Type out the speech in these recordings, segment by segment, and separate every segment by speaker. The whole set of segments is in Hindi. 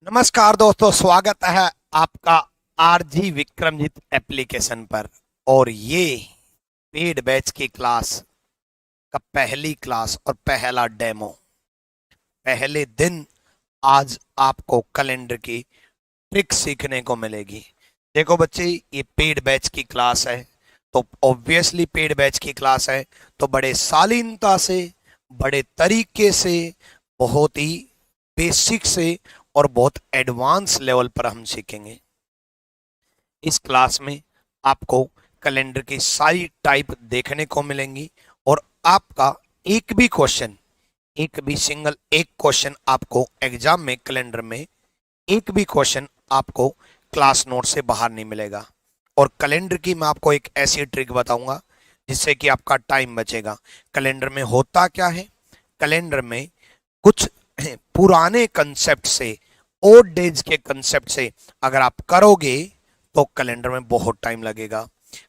Speaker 1: नमस्कार दोस्तों, स्वागत है आपका आरजी विक्रमजीत एप्लीकेशन पर। और ये पेड बैच की क्लास का पहली क्लास और पहला डेमो, पहले दिन आज आपको कैलेंडर की ट्रिक सीखने को मिलेगी। देखो बच्चे, ये पेड बैच की क्लास है, तो ऑब्वियसली पेड बैच की क्लास है तो बड़े शालीनता से, बड़े तरीके से, बहुत ही बेसिक से और बहुत एडवांस लेवल पर हम सीखेंगे। इस क्लास में आपको कैलेंडर की सारी टाइप देखने को मिलेंगी और आपका एक भी क्वेश्चन, एक भी सिंगल एक क्वेश्चन आपको एग्जाम में कैलेंडर में एक भी क्वेश्चन आपको क्लास नोट से बाहर नहीं मिलेगा। और कैलेंडर की मैं आपको एक ऐसी ट्रिक बताऊंगा जिससे कि आपका टाइम बचेगा। कैलेंडर में होता क्या है, कैलेंडर में कुछ पुराने कंसेप्ट से, ओल्ड डेज के कंसेप्ट से अगर आप करोगे तो कैलेंडर में बहुत टाइम लगेगा।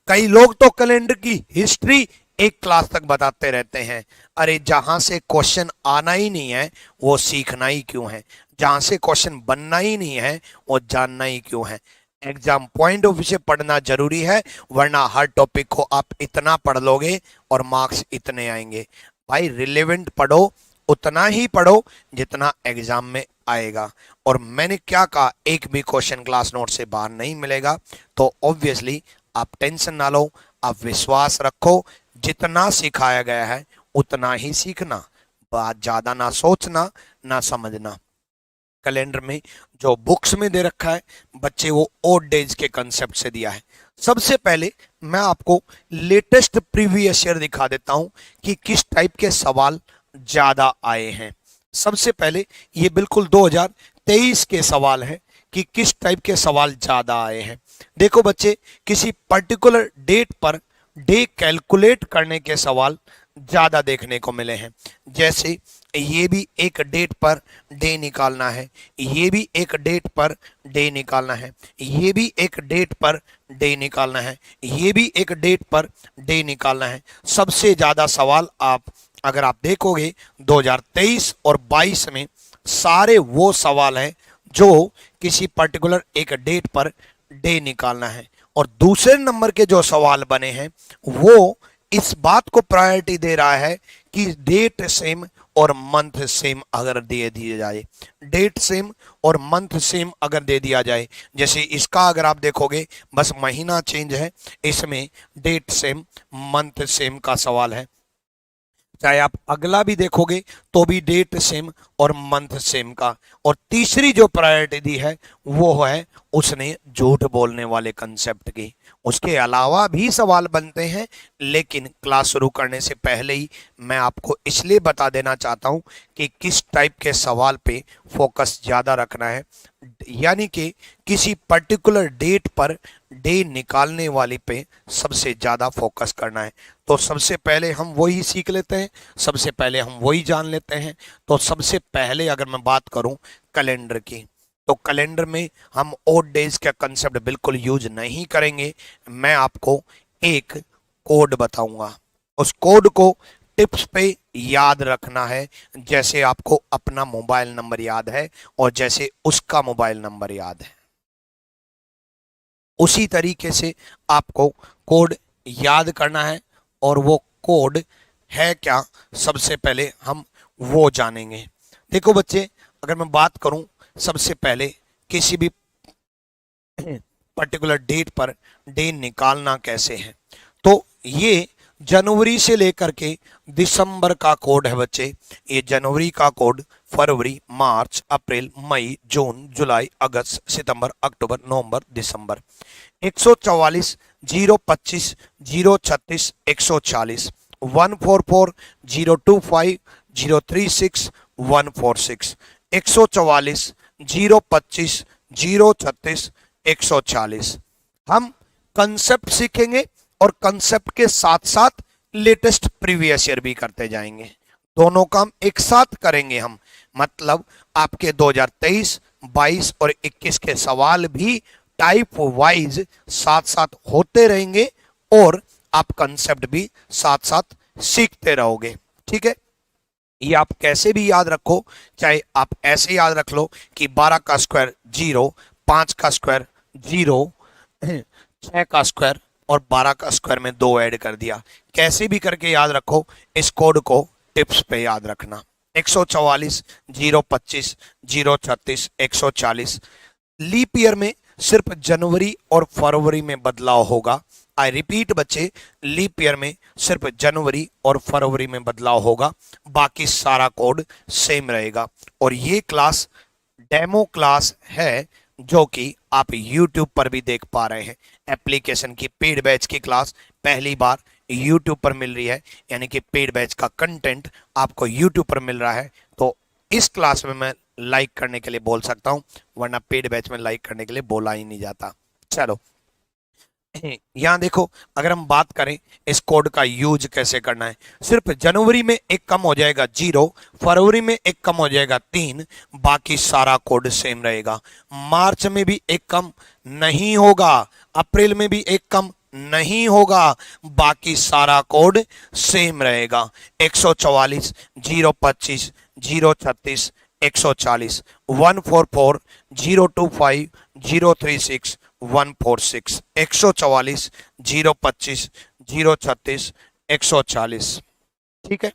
Speaker 1: कई लोग तो कैलेंडर की हिस्ट्री एक क्लास तक बताते रहते हैं। अरे जहां से क्वेश्चन आना ही नहीं है वो सीखना ही क्यों है, जहां से क्वेश्चन बनना ही नहीं है वो जानना ही क्यों है। एग्जाम पॉइंट ऑफ व्यू से पढ़ना जरूरी है, वरना हर टॉपिक को आप इतना पढ़ लोगे और मार्क्स इतने आएंगे। भाई रिलेवेंट पढ़ो, उतना ही पढ़ो जितना एग्जाम में आएगा। और मैंने क्या कहा, एक भी क्वेश्चन क्लास नोट से बाहर नहीं मिलेगा। तो ऑब्वियसली आप टेंशन ना लो, आप विश्वास रखो, जितना सिखाया गया है उतना ही सीखना, बात ज्यादा ना सोचना ना समझना। कैलेंडर में जो बुक्स में दे रखा है बच्चे, वो ओल्ड डेज के कंसेप्ट से दिया है। सबसे पहले मैं आपको लेटेस्ट प्रीवियस ईयर दिखा देता हूं कि किस टाइप के सवाल ज्यादा आए हैं। सबसे पहले ये बिल्कुल 2023 के सवाल है कि किस टाइप के सवाल ज्यादा आए हैं। देखो बच्चे, किसी पर्टिकुलर डेट पर डे कैलकुलेट करने के सवाल ज्यादा देखने को मिले हैं। जैसे ये भी एक डेट पर डे निकालना है, ये भी एक डेट पर डे निकालना है, ये भी एक डेट पर डे निकालना है, ये भी एक डेट पर डे निकालना है। सबसे ज्यादा सवाल आप अगर आप देखोगे 2023 और 22 में सारे वो सवाल हैं जो किसी पर्टिकुलर एक डेट पर डे निकालना है। और दूसरे नंबर के जो सवाल बने हैं वो इस बात को प्रायोरिटी दे रहा है कि डेट सेम और मंथ सेम अगर दे दिया जाए, डेट सेम और मंथ सेम अगर दे दिया जाए। जैसे इसका अगर आप देखोगे बस महीना चेंज है, इसमें डेट सेम मंथ सेम का सवाल है। चाहे आप अगला भी देखोगे तो भी डेट सेम और मंथ सेम का। और तीसरी जो प्रायोरिटी दी है वो है उसने झूठ बोलने वाले कंसेप्ट की। उसके अलावा भी सवाल बनते हैं, लेकिन क्लास शुरू करने से पहले ही मैं आपको इसलिए बता देना चाहता हूं कि किस टाइप के सवाल पे फोकस ज्यादा रखना है। यानी कि किसी पर्टिकुलर डेट पर डे निकालने वाले पे सबसे ज्यादा फोकस करना है। तो सबसे पहले हम वही सीख लेते हैं, सबसे पहले हम वही जान लेते हैं। तो सबसे पहले अगर मैं बात करूं कैलेंडर की, तो कैलेंडर में हम ओड डेज का कंसेप्ट बिल्कुल यूज नहीं करेंगे। मैं आपको एक कोड बताऊंगा, उस कोड को टिप्स पे याद रखना है, जैसे आपको अपना मोबाइल नंबर याद है और जैसे उसका मोबाइल नंबर याद है, उसी तरीके से आपको कोड याद करना है। और वो कोड है क्या, सबसे पहले हम वो जानेंगे। देखो बच्चे, अगर मैं बात करूं सबसे पहले किसी भी पर्टिकुलर डेट पर डे निकालना कैसे है, तो ये जनवरी से लेकर के दिसंबर का कोड है बच्चे। ये जनवरी का कोड फरवरी, मार्च, अप्रैल, मई, जून, जुलाई, अगस्त, सितंबर, अक्टूबर, नवंबर, दिसंबर। 144 025 036 140 144 025 036 146 144 025 036 140। हम कंसेप्ट सीखेंगे और कंसेप्ट के साथ साथ लेटेस्ट प्रीवियस ईयर भी करते जाएंगे। दोनों काम एक साथ करेंगे हम, मतलब आपके 2023, 22 और 21 के सवाल भी टाइप वाइज साथ साथ होते रहेंगे और आप कंसेप्ट भी साथ साथ सीखते रहोगे। ठीक है। ये आप कैसे भी याद रखो, चाहे आप ऐसे याद रख लो कि 12 का स्क्वायर 0, 5 का स्क्वायर 0, 6 का स्क्वायर और 12 का स्क्वायर में 2 ऐड कर दिया। कैसे भी करके याद रखो, इस कोड को टिप्स पे याद रखना। 144, 025, 036, 140। लीप ईयर में सिर्फ जनवरी और फरवरी में बदलाव होगा। आई रिपीट बच्चे, लीप ईयर में सिर्फ जनवरी और फरवरी में बदलाव होगा, बाकी सारा कोड सेम रहेगा। और ये क्लास डेमो क्लास है जो कि आप YouTube पर भी देख पा रहे हैं। एप्लीकेशन की पेड बैच की क्लास पहली बार YouTube पर मिल रही है, यानी कि पेड बैच का कंटेंट आपको YouTube पर मिल रहा है। तो इस क्लास में मैं लाइक करने के लिए बोल सकता हूं, वरना पेड बैच में लाइक करने के लिए बोला ही नहीं जाता। चलो यहां देखो, अगर हम बात करें इस कोड का यूज कैसे करना है, सिर्फ जनवरी में एक कम हो जाएगा 0, फरवरी में एक कम हो जाएगा 3, बाकी सारा कोड सेम रहेगा। मार्च में भी एक कम नहीं होगा, अप्रैल में भी एक कम नहीं होगा, बाकी सारा कोड सेम रहेगा। 144, 025, 036, 140, 144, 025, 036, 146, 144, 025, 036, 140। ठीक है,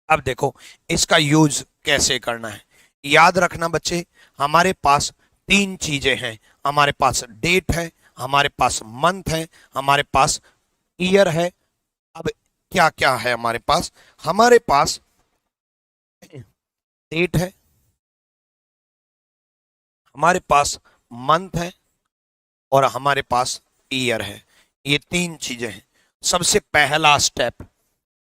Speaker 1: अब देखो इसका यूज कैसे करना है। याद रखना बच्चे, हमारे पास 3 चीजें हैं। हमारे पास डेट है, हमारे पास मंथ है, हमारे पास ईयर है। अब क्या क्या है हमारे पास? हमारे पास डेट है, हमारे पास मंथ है और हमारे पास ईयर है। ये 3 चीजें हैं। सबसे पहला स्टेप,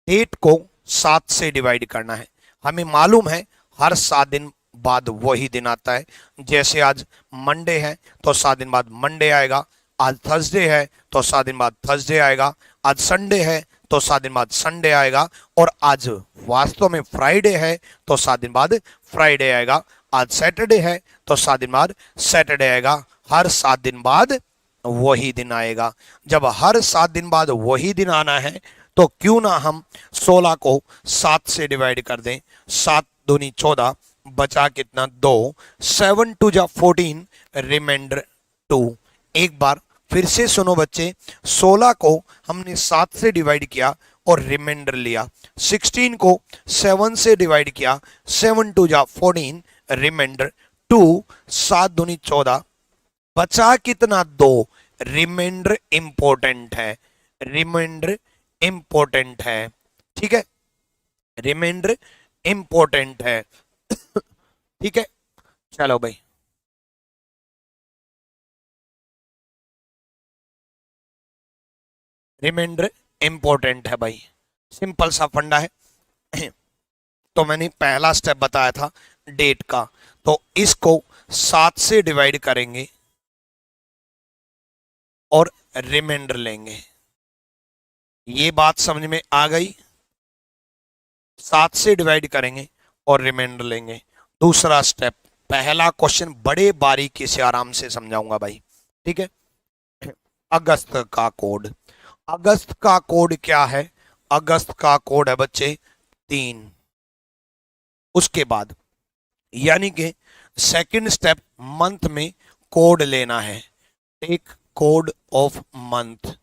Speaker 1: डेट को 7 से डिवाइड करना है। हमें मालूम है हर 7 दिन बाद वही दिन आता है। जैसे आज मंडे है तो 7 दिन बाद मंडे आएगा, आज थर्सडे है तो 7 दिन बाद थर्सडे आएगा, आज संडे है तो 7 दिन बाद संडे आएगा, और आज वास्तव में फ्राइडे है तो 7 दिन बाद फ्राइडे आएगा, आज सैटरडे है तो 7 दिन बाद सैटरडे आएगा। हर 7 दिन बाद वही दिन आएगा। जब हर 7 दिन बाद वही दिन आना है तो क्यों ना हम 16 को 7 से डिवाइड कर दें। 7 दूनी 14, बचा कितना 2, 7 टू जा 14, रिमाइंडर 2। एक बार फिर से सुनो बच्चे, 16 को हमने 7 से डिवाइड किया और रिमाइंडर लिया। 16 को 7 से डिवाइड किया, 7 टू जा 14, रिमाइंडर 2। 7 दूनी 14, बचा कितना 2, रिमाइंडर इंपॉर्टेंट है, रिमाइंडर इंपॉर्टेंट है। ठीक है, रिमाइंडर इंपॉर्टेंट है। ठीक है, चलो भाई, रिमाइंडर इंपॉर्टेंट है भाई, सिंपल सा फंडा है। तो मैंने पहला स्टेप बताया था डेट का, तो इसको 7 से डिवाइड करेंगे और रिमाइंडर लेंगे। ये बात समझ में आ गई? 7 से डिवाइड करेंगे और रिमाइंडर लेंगे। दूसरा स्टेप, पहला क्वेश्चन बड़े बारीकी से आराम से समझाऊंगा भाई। ठीक है, अगस्त का कोड, अगस्त का कोड क्या है? अगस्त का कोड है बच्चे 3। उसके बाद यानी कि सेकंड स्टेप, मंथ में कोड लेना है। Take code of month,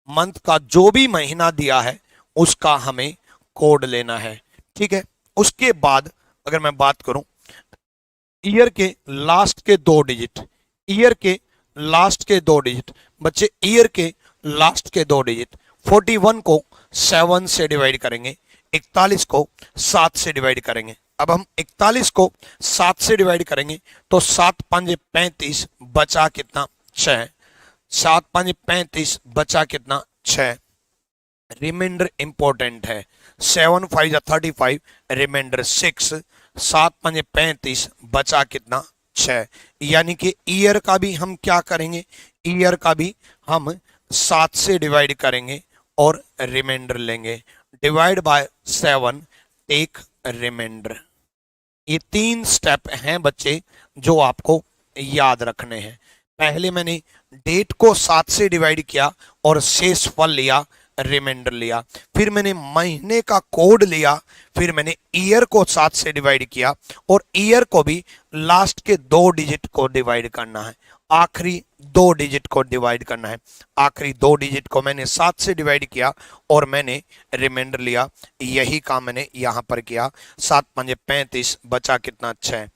Speaker 1: month का जो भी महीना दिया है उसका हमें कोड लेना है। ठीक है, उसके बाद अगर मैं बात करूं ईयर के लास्ट के 2 डिजिट, ईयर के लास्ट के 2 डिजिट बच्चे, ईयर के लास्ट के 2 डिजिट, 41 को 7 से डिवाइड करेंगे, 41 को 7 से डिवाइड करेंगे। अब हम 41 को 7 से डिवाइड करेंगे तो 7 5 35, बचा कितना 6, 7 5 35, बचा कितना 6, रिमाइंडर इंपॉर्टेंट है। 7 5 35, रिमाइंडर 6, 7 5 35, बचा कितना 6। यानी कि ईयर का भी हम क्या करेंगे, ईयर का भी हम 7 से डिवाइड करेंगे और रिमाइंडर लेंगे। Divide by 7, take remainder. ये 3 स्टेप हैं बच्चे जो आपको याद रखने हैं। पहले मैंने डेट को 7 से डिवाइड किया और शेष फल लिया, रिमाइंडर लिया, फिर मैंने महीने का कोड लिया, फिर मैंने ईयर को 7 से डिवाइड किया और ईयर को भी लास्ट के 2 डिजिट को डिवाइड करना है, आखिरी 2 डिजिट को डिवाइड करना है। आखिरी 2 डिजिट को मैंने 7 से डिवाइड किया और मैंने रिमाइंडर लिया। यही काम मैंने यहां पर किया। 7 पंजे 35, बचा कितना? 6।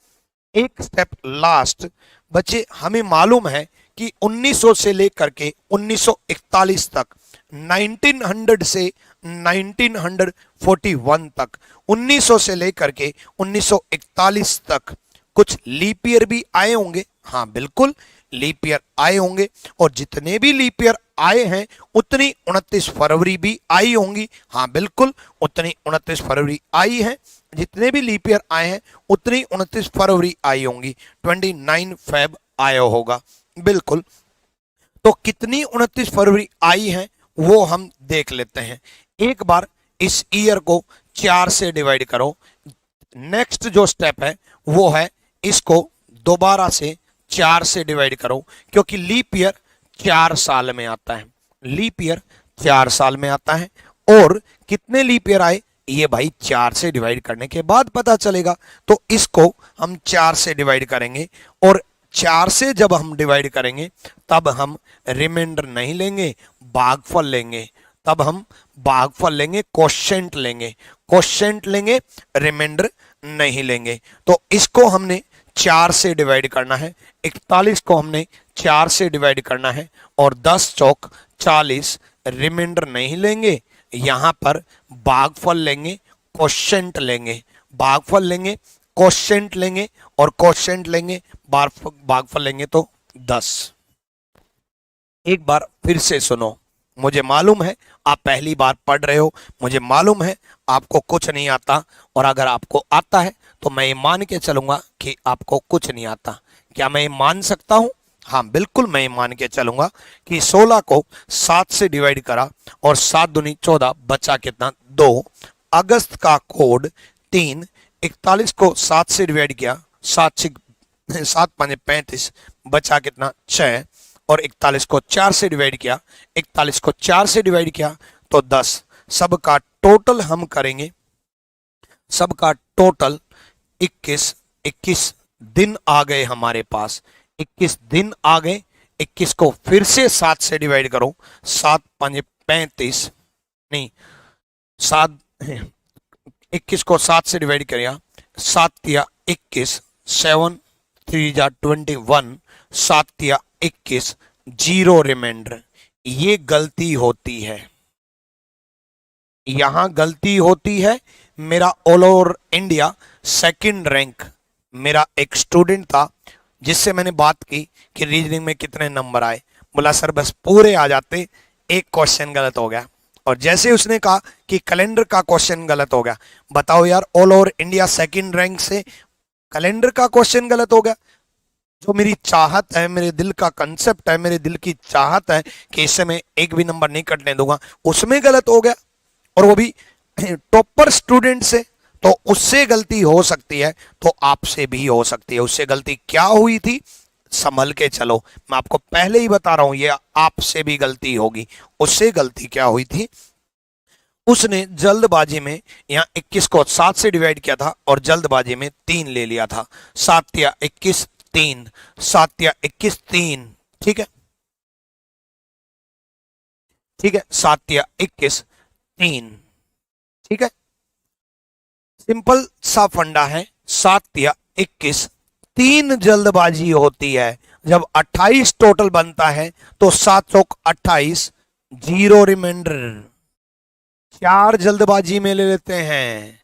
Speaker 1: एक स्टेप लास्ट बच्चे, हमें मालूम है कि 1900 से लेकर के 1941 तक, 1900 से 1941 तक, 1900 से लेकर के 1941 तक कुछ लीप ईयर भी आए होंगे। हाँ बिल्कुल, लीप ईयर आए होंगे और जितने भी लीप ईयर आए हैं उतनी 29 फरवरी भी आई होंगी। हाँ बिल्कुल, उतनी 29 फरवरी आई है। जितने भी लीप ईयर आए हैं उतनी 29 फरवरी आई होंगी। 29 फेब आया होगा। बिल्कुल, तो कितनी 29 फरवरी आई है वो हम देख लेते हैं। एक बार इस ईयर को 4 से डिवाइड करो। नेक्स्ट जो स्टेप है वो है इसको दोबारा से 4 से डिवाइड करो, क्योंकि लीप ईयर 4 साल में आता है। लीप ईयर 4 साल में आता है। और कितने लीप ईयर आए ये भाई 4 से डिवाइड करने के बाद पता चलेगा। तो इसको हम 4 से डिवाइड करेंगे और 4 से जब हम डिवाइड करेंगे तब हम रिमाइंडर नहीं लेंगे, भागफल लेंगे। तब हम भागफल लेंगे, क्वोशिएंट लेंगे। क्वोशिएंट लेंगे, रिमाइंडर नहीं लेंगे। तो इसको हमने 4 से डिवाइड करना है। 41 को हमने 4 से डिवाइड करना है और 10 चौक 40, रिमाइंडर नहीं लेंगे। यहां पर भागफल लेंगे, क्वोशिएंट लेंगे। भागफल लेंगे, क्वोशिएंट लेंगे और क्वोशिएंट लेंगे, भागफल लेंगे तो 10। एक बार फिर से सुनो। मुझे मालूम है आप पहली बार पढ़ रहे हो, मुझे मालूम है आपको कुछ नहीं आता, और अगर आपको आता है तो मैं ये मान के चलूंगा कि आपको कुछ नहीं आता। क्या मैं ये मान सकता हूं? हाँ बिल्कुल, मैं ये मान के चलूंगा कि 16 को 7 से डिवाइड करा और 7 दूनी 14, बचा कितना? 2। अगस्त का कोड 3। 41 को 7 से डिवाइड किया, 7 5 35, बचा कितना? 6। और 41 को 4 से डिवाइड किया, 41 को 4 से डिवाइड किया तो 10। सबका टोटल हम करेंगे, सबका टोटल 21। 21 दिन आ गए हमारे पास, 21 दिन आ गए। 21 को फिर से 7 से डिवाइड करो, 7 5 35, नहीं 7, 21 को 7 से डिवाइड किया, 7 तिया 21, 7 3 जा 21, 7 तिया 21, 0 रिमाइंडर। ये गलती होती है, यहां गलती होती है। मेरा all over India second rank मेरा एक स्टूडेंट था जिससे मैंने बात की कि रीजनिंग में कितने नंबर आए। बोला सर बस पूरे आ जाते, एक क्वेश्चन गलत हो गया। और जैसे उसने कहा कि कैलेंडर का क्वेश्चन गलत हो गया, बताओ यार, all over India second rank से कैलेंडर का क्वेश्चन गलत हो गया। जो मेरी चाहत है, मेरे दिल का कंसेप्ट है, मेरे दिल की चाहत है कि इससे मैं एक भी नंबर नहीं कटने दूंगा, उसमें गलत हो गया, और वो भी टॉपर स्टूडेंट से। तो उससे गलती हो सकती है तो आपसे भी हो सकती है। उससे गलती क्या हुई थी, संभल के चलो, मैं आपको पहले ही बता रहा हूं, ये आपसे भी गलती होगी। उससे गलती क्या हुई थी, उसने जल्दबाजी में यहाँ 21 को 7 से डिवाइड किया था और जल्दबाजी में 3 ले लिया था। 7 या 21 3, 7 या 21 3, ठीक है, ठीक है, 7 या 21 3, ठीक है। सिंपल सा फंडा है, 7 या 21 3 जल्दबाजी होती है। जब 28 टोटल बनता है तो 7 चौक 28, 0 रिमाइंडर। 4 जल्दबाजी में ले लेते हैं,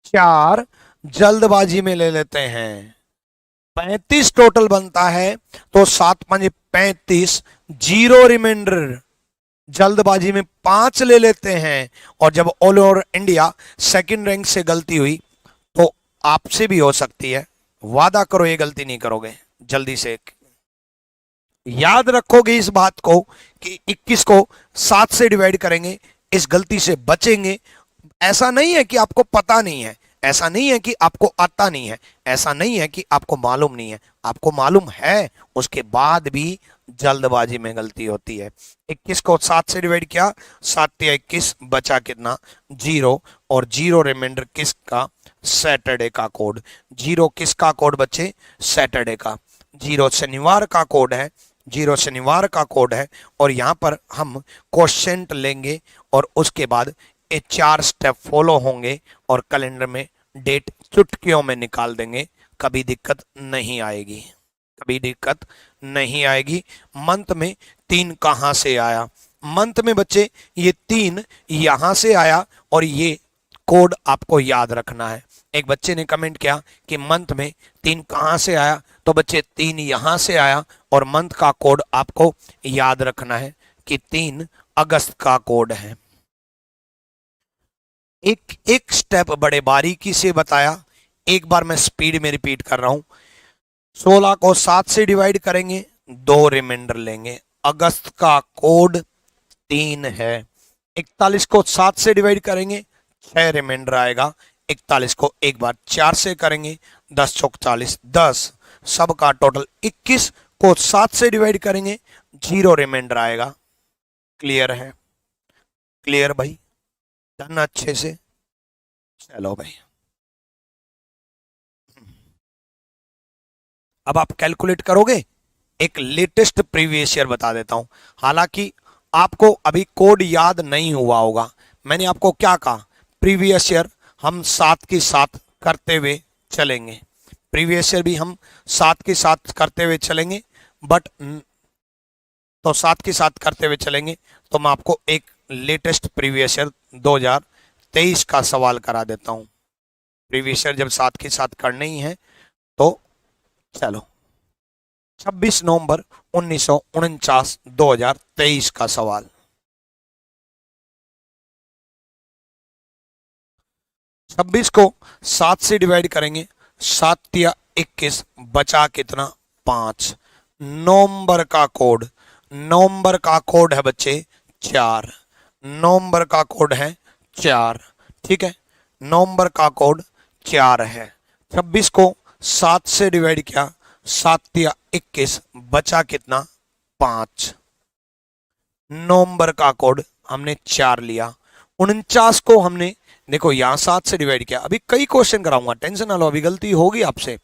Speaker 1: 4 जल्दबाजी में ले लेते हैं। 35 टोटल बनता है तो 7 5 35, 0 रिमाइंडर। जल्दबाजी में 5 ले लेते हैं। और जब all over India second rank से गलती हुई तो आपसे भी हो सकती है। वादा करो ये गलती नहीं करोगे, जल्दी से याद रखोगे इस बात को कि 21 को 7 से डिवाइड करेंगे, इस गलती से बचेंगे। ऐसा नहीं है कि आपको पता नहीं है, ऐसा नहीं है कि आपको आता नहीं है, ऐसा नहीं है कि आपको मालूम नहीं है, आपको मालूम है, उसके बाद भी जल्दबाजी में गलती होती है। 21 को 7 से डिवाइड किया, 7 या 21, बचा कितना, 0, और 0 रिमाइंडर किसका, सैटरडे का कोड। 0 किसका कोड बच्चे, सैटरडे का। 0 शनिवार का कोड है, 0 शनिवार का कोड है। और यहाँ पर हम क्वोशिएंट लेंगे और उसके बाद ये 4 स्टेप फॉलो होंगे और कैलेंडर में डेट चुटकियों में निकाल देंगे, कभी दिक्कत नहीं आएगी, कभी दिक्कत नहीं आएगी। मंथ में 3 कहाँ से आया, मंथ में बच्चे ये 3 यहां से आया और ये कोड आपको याद रखना है। एक बच्चे ने कमेंट किया कि मंथ में 3 कहाँ से आया, तो बच्चे 3 यहां से आया और मंथ का कोड आपको याद रखना है कि 3 अगस्त का कोड है। एक एक स्टेप बड़े बारीकी से बताया, एक बार मैं स्पीड में रिपीट कर रहा हूं। 16 को 7 से डिवाइड करेंगे, 2 रिमाइंडर लेंगे, अगस्त का कोड 3 है। 41 को 7 से डिवाइड करेंगे, 6 रिमाइंडर आएगा। 41 को एक बार 4 से करेंगे, 10 चौक 40, 10, सबका टोटल। 21 को 7 से डिवाइड करेंगे, 0 रिमाइंडर आएगा। क्लियर है, क्लियर भाई, डन अच्छे से, चलो भाई। अब आप कैलकुलेट करोगे, एक लेटेस्ट प्रीवियस ईयर बता देता हूं। हालांकि आपको अभी कोड याद नहीं हुआ होगा, मैंने आपको क्या कहा, प्रीवियस ईयर हम साथ के साथ करते हुए चलेंगे, प्रीवियस ईयर भी हम साथ के साथ करते हुए चलेंगे, बट तो साथ के साथ करते हुए चलेंगे। तो मैं आपको एक लेटेस्ट प्रीवियस ईयर 2023 का सवाल करा देता हूं। प्रीवियस ईयर जब साथ के साथ करने ही है तो चलो, 26 नवंबर 1949 2023 का सवाल। 26 को 7 से डिवाइड करेंगे, 7 या 21, बचा कितना, 5। नवंबर का कोड, नवंबर का कोड है बच्चे 4, नवंबर का कोड है 4, ठीक है, नवंबर का कोड 4 है। 26 को 7 से डिवाइड किया, 7 या 21, बचा कितना, 5। नवंबर का कोड हमने 4 लिया। 49 को हमने देखो यहां 7 से डिवाइड किया, अभी कई क्वेश्चन कराऊंगा, टेंशन ना लो, अभी गलती होगी आपसे।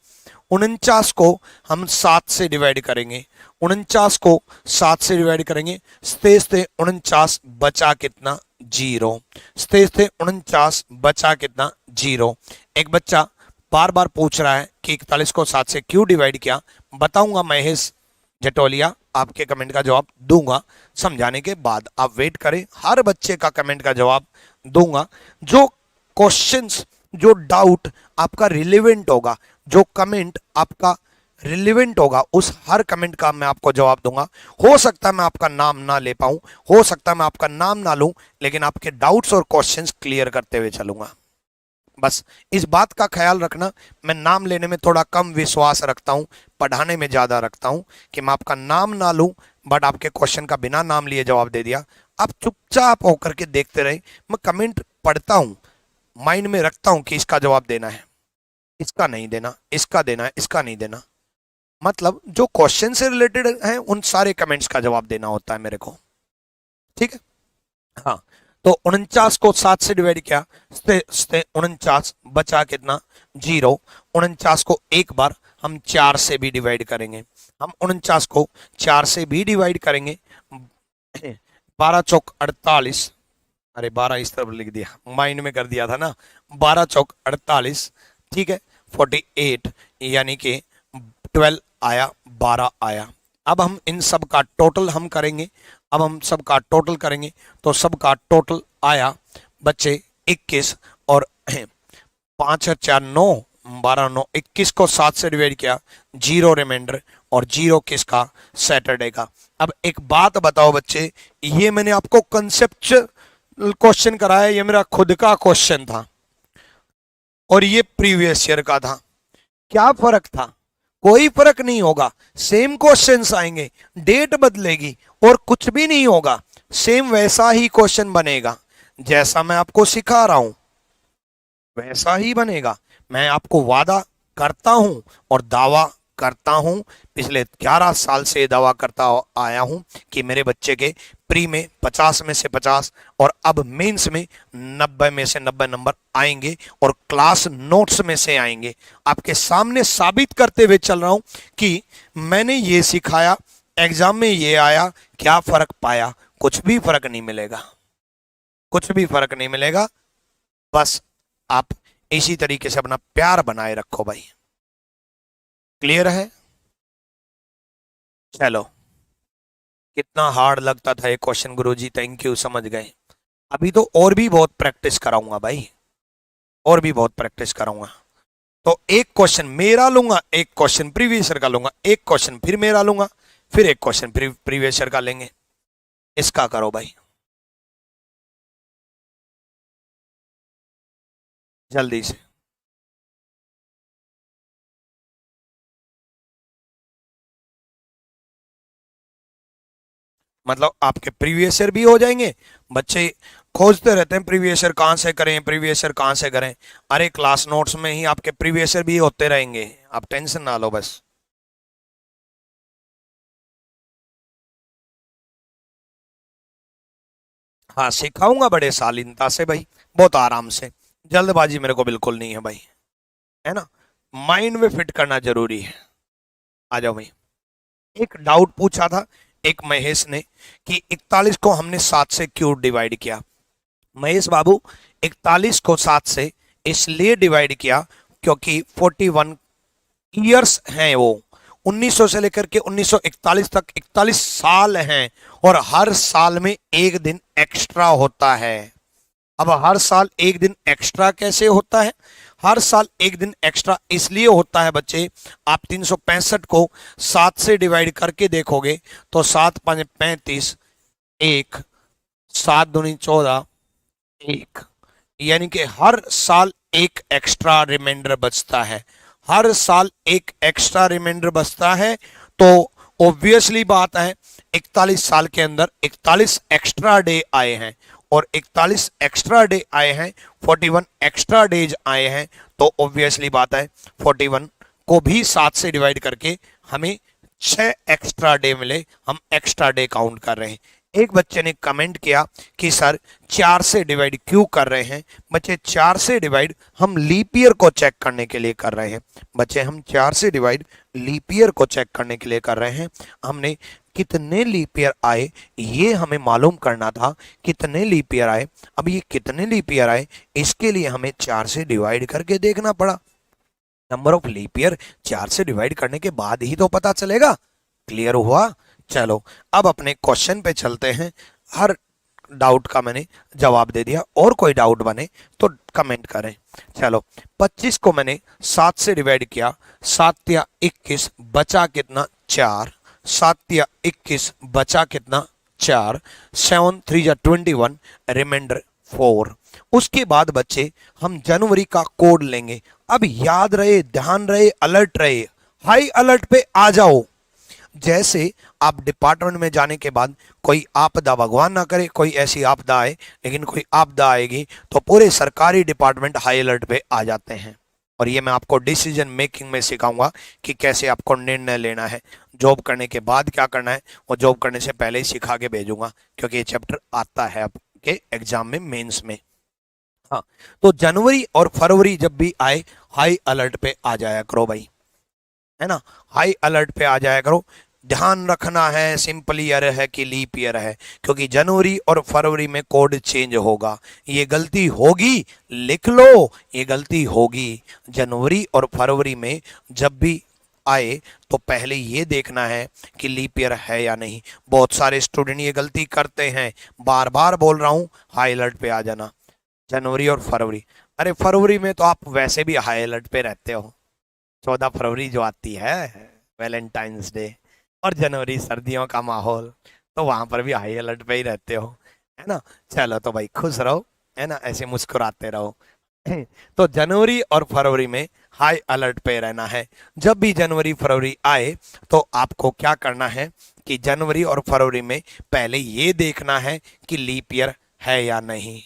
Speaker 1: 49 को हम 7 से डिवाइड करेंगे, 49 को 7 से डिवाइड करेंगे, स्तेज थे 49, बचा कितना, 0। स्तेज थे 49, बचा कितना, 0। एक बच्चा बार बार पूछ रहा है कि 41 को 7 से क्यों डिवाइड किया, बताऊंगा महेश जटोलिया, आपके कमेंट का जवाब दूंगा समझाने के बाद, आप वेट करें, हर बच्चे का कमेंट का जवाब दूंगा। जो क्वेश्चंस, जो डाउट आपका रिलेवेंट होगा, जो कमेंट आपका रिलेवेंट होगा, उस हर कमेंट का मैं आपको जवाब दूंगा। हो सकता है मैं आपका नाम ना ले पाऊं, हो सकता है मैं आपका नाम ना लूं, लेकिन आपके डाउट्स और क्वेश्चंस क्लियर करते हुए चलूंगा। बस इस बात का ख्याल रखना, मैं नाम लेने में थोड़ा कम विश्वास रखता हूं, पढ़ाने में ज्यादा रखता हूं, कि मैं आपका नाम ना लूं बट आपके क्वेश्चन का बिना नाम लिए जवाब दे दिया, आप चुपचाप होकर के देखते रहे। मैं कमेंट पढ़ता हूं, माइंड में रखता हूं कि इसका जवाब देना है, इसका नहीं देना, इसका देना है, इसका नहीं देना, मतलब जो क्वेश्चन से रिलेटेड है उन सारे कमेंट्स का जवाब देना होता है मेरे को, ठीक है। हाँ, तो 49 को 7 से डिवाइड किया, 49, बचा कितना, 0। 49 को एक बार हम 4 से भी डिवाइड करेंगे, हम 49 को 4 से भी डिवाइड करेंगे, 12 चौक 48, अरे 12 इस तरफ लिख दिया, माइंड में कर दिया था ना, 12 चौक 48, ठीक है, 48, यानी कि 12 आया, 12 आया। अब हम इन सब का टोटल हम करेंगे, अब हम सब का टोटल करेंगे, तो सब का टोटल आया बच्चे 21, और 5 और 4 9, 12 9, 21 को 7 से डिवाइड किया, 0 रिमाइंडर, और 0 किसका, सैटरडे का। अब एक बात बताओ बच्चे, ये मैंने आपको कंसेप्चुअल क्वेश्चन कराया, ये मेरा खुद का क्वेश्चन था और ये प्रीवियस ईयर का था, क्या फर्क था, कोई फर्क नहीं होगा, सेम क्वेश्चंस आएंगे, डेट बदलेगी और कुछ भी नहीं होगा, सेम वैसा ही क्वेश्चन बनेगा जैसा मैं आपको सिखा रहा हूं, वैसा ही बनेगा। मैं आपको वादा करता हूं और दावा करता हूं, पिछले 11 साल से दावा करता आया हूं कि मेरे बच्चे के प्री में 50 में से 50 और अब मेंस में 90 में से 90 नंबर आएंगे और क्लास नोट्स में से आएंगे। आपके सामने साबित करते हुए चल रहा हूं कि मैंने ये सिखाया, एग्जाम में ये आया, क्या फर्क पाया? कुछ भी फर्क नहीं मिलेगा, कुछ भी फर्क नहीं मिलेगा। बस आप इसी तरीके से अपना प्यार बनाए रखो भाई। क्लियर है? चलो, कितना हार्ड लगता था ये क्वेश्चन गुरुजी, थैंक यू, समझ गए। अभी तो और भी बहुत प्रैक्टिस कराऊंगा भाई, और भी बहुत प्रैक्टिस कराऊंगा। तो एक क्वेश्चन मेरा लूंगा, एक क्वेश्चन प्रीवियस ईयर का लूंगा, एक क्वेश्चन फिर मेरा लूंगा, फिर एक क्वेश्चन प्रीवियस ईयर का लेंगे। इसका करो भाई जल्दी से। मतलब आपके प्रीवियस ईयर भी हो जाएंगे। बच्चे खोजते रहते हैं प्रीवियस ईयर कहां से करें, प्रीवियस ईयर कहां से करें। अरे क्लास नोट्स में ही आपके प्रीवियस ईयर भी होते रहेंगे, आप टेंशन ना लो बस। हाँ सिखाऊंगा बड़े शालीनता से भाई, बहुत आराम से। जल्दबाजी मेरे को बिल्कुल नहीं है भाई, है ना। माइंड में फिट करना जरूरी है। आ जाओ भाई। एक डाउट पूछा था एक महेश ने कि 41 को हमने 7 से क्यों डिवाइड किया। महेश बाबू, 41 को 7 से इसलिए डिवाइड किया क्योंकि 41 ईयर्स हैं वो। 1900 से लेकर के 1941 तक 41 साल हैं और हर साल में एक दिन एक्स्ट्रा होता है। अब हर साल एक दिन एक्स्ट्रा कैसे होता है? हर साल एक दिन एक्स्ट्रा इसलिए होता है बच्चे, आप 365 को 7 से डिवाइड करके देखोगे तो 7 5 35, एक, 7 दूनी 14, एक, यानी कि हर साल एक एक्स्ट्रा रिमाइंडर बचता है। हर साल एक एक्स्ट्रा रिमाइंडर बचता है तो ऑब्वियसली बात है 41 साल के अंदर 41 एक्स्ट्रा डे आए हैं और 41 एक्स्ट्रा डे आए हैं, 41 एक्स्ट्रा डेज आए हैं, तो ऑब्वियसली बात है 41 को भी 7 से डिवाइड करके हमें 6 एक्स्ट्रा डे मिले, हम एक्स्ट्रा डे काउंट कर रहे हैं। एक बच्चे ने कमेंट किया कि सर 4 से डिवाइड क्यों कर रहे हैं? बच्चे 4 से डिवाइड हम लीप ईयर को चेक करने के लिए कर रहे हैं। बच्चे हम 4 से डिवाइड लीप ईयर को चेक करने के लिए कर रहे हैं। हमने कितने लीप ईयर आए ये हमें मालूम करना था, कितने लीप ईयर आए। अब ये कितने लीप ईयर आए इसके लिए हमें 4 से डिवाइड करके देखना पड़ा। नंबर ऑफ लीप ईयर 4 से डिवाइड करने के बाद ही तो पता चलेगा। क्लियर हुआ? चलो अब अपने क्वेश्चन पे चलते हैं। हर डाउट का मैंने जवाब दे दिया, और कोई डाउट बने तो कमेंट करें। चलो 25 को मैंने 7 से डिवाइड किया, 7 या 21 बचा कितना? 4। 7 या 21 बचा कितना? 4। 7 3 या 21, रिमाइंडर 4। उसके बाद बच्चे हम जनवरी का कोड लेंगे। अब याद रहे, ध्यान रहे, अलर्ट रहे, हाई अलर्ट पे आ जाओ। जैसे आप डिपार्टमेंट में जाने के बाद कोई आपदा, भगवान ना करे कोई ऐसी आपदा आए, लेकिन कोई आपदा आएगी तो पूरे सरकारी डिपार्टमेंट हाई अलर्ट पे आ जाते हैं। और ये मैं आपको डिसीजन मेकिंग में सिखाऊंगा कि कैसे आपको निर्णय लेना है। जॉब करने के बाद क्या करना है वो जॉब करने से पहले ही सिखा के भेजूंगा, क्योंकि ये चैप्टर आता है आपके एग्जाम में, मेंस में। हाँ, तो जनवरी और फरवरी जब भी आए हाई अलर्ट पे आ जाया करो भाई, है ना। हाई अलर्ट पे आ जाया करो। ध्यान रखना है सिंपल ईयर है कि लीप ईयर है, क्योंकि जनवरी और फरवरी में कोड चेंज होगा। ये गलती होगी, लिख लो, ये गलती होगी। जनवरी और फरवरी में जब भी आए तो पहले ये देखना है कि लीप ईयर है या नहीं। बहुत सारे स्टूडेंट ये गलती करते हैं, बार बार बोल रहा हूं हाई अलर्ट पे आ जाना। जनवरी और फरवरी, अरे फरवरी में तो आप वैसे भी हाई अलर्ट पे रहते हो, 14 फरवरी जो आती है वैलेंटाइंस डे, और जनवरी सर्दियों का माहौल, तो वहां पर भी हाई अलर्ट पे ही रहते हो, है ना। चलो तो भाई खुश रहो, है ना, ऐसे मुस्कुराते रहो। तो जनवरी और फरवरी में हाई अलर्ट पे रहना है। जब भी जनवरी फरवरी आए तो आपको क्या करना है कि जनवरी और फरवरी में पहले ये देखना है कि लीप ईयर है या नहीं,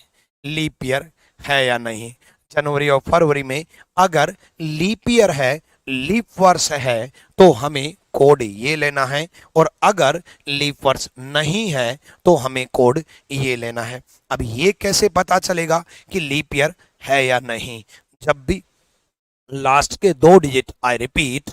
Speaker 1: लीप ईयर है या नहीं। जनवरी और फरवरी में अगर लीप ईयर है, लीप वर्ष है, तो हमें कोड ये लेना है, और अगर लीप वर्ष नहीं है तो हमें कोड ये लेना है। अब ये कैसे पता चलेगा कि लीप ईयर है या नहीं? जब भी लास्ट के 2 डिजिट, आई रिपीट,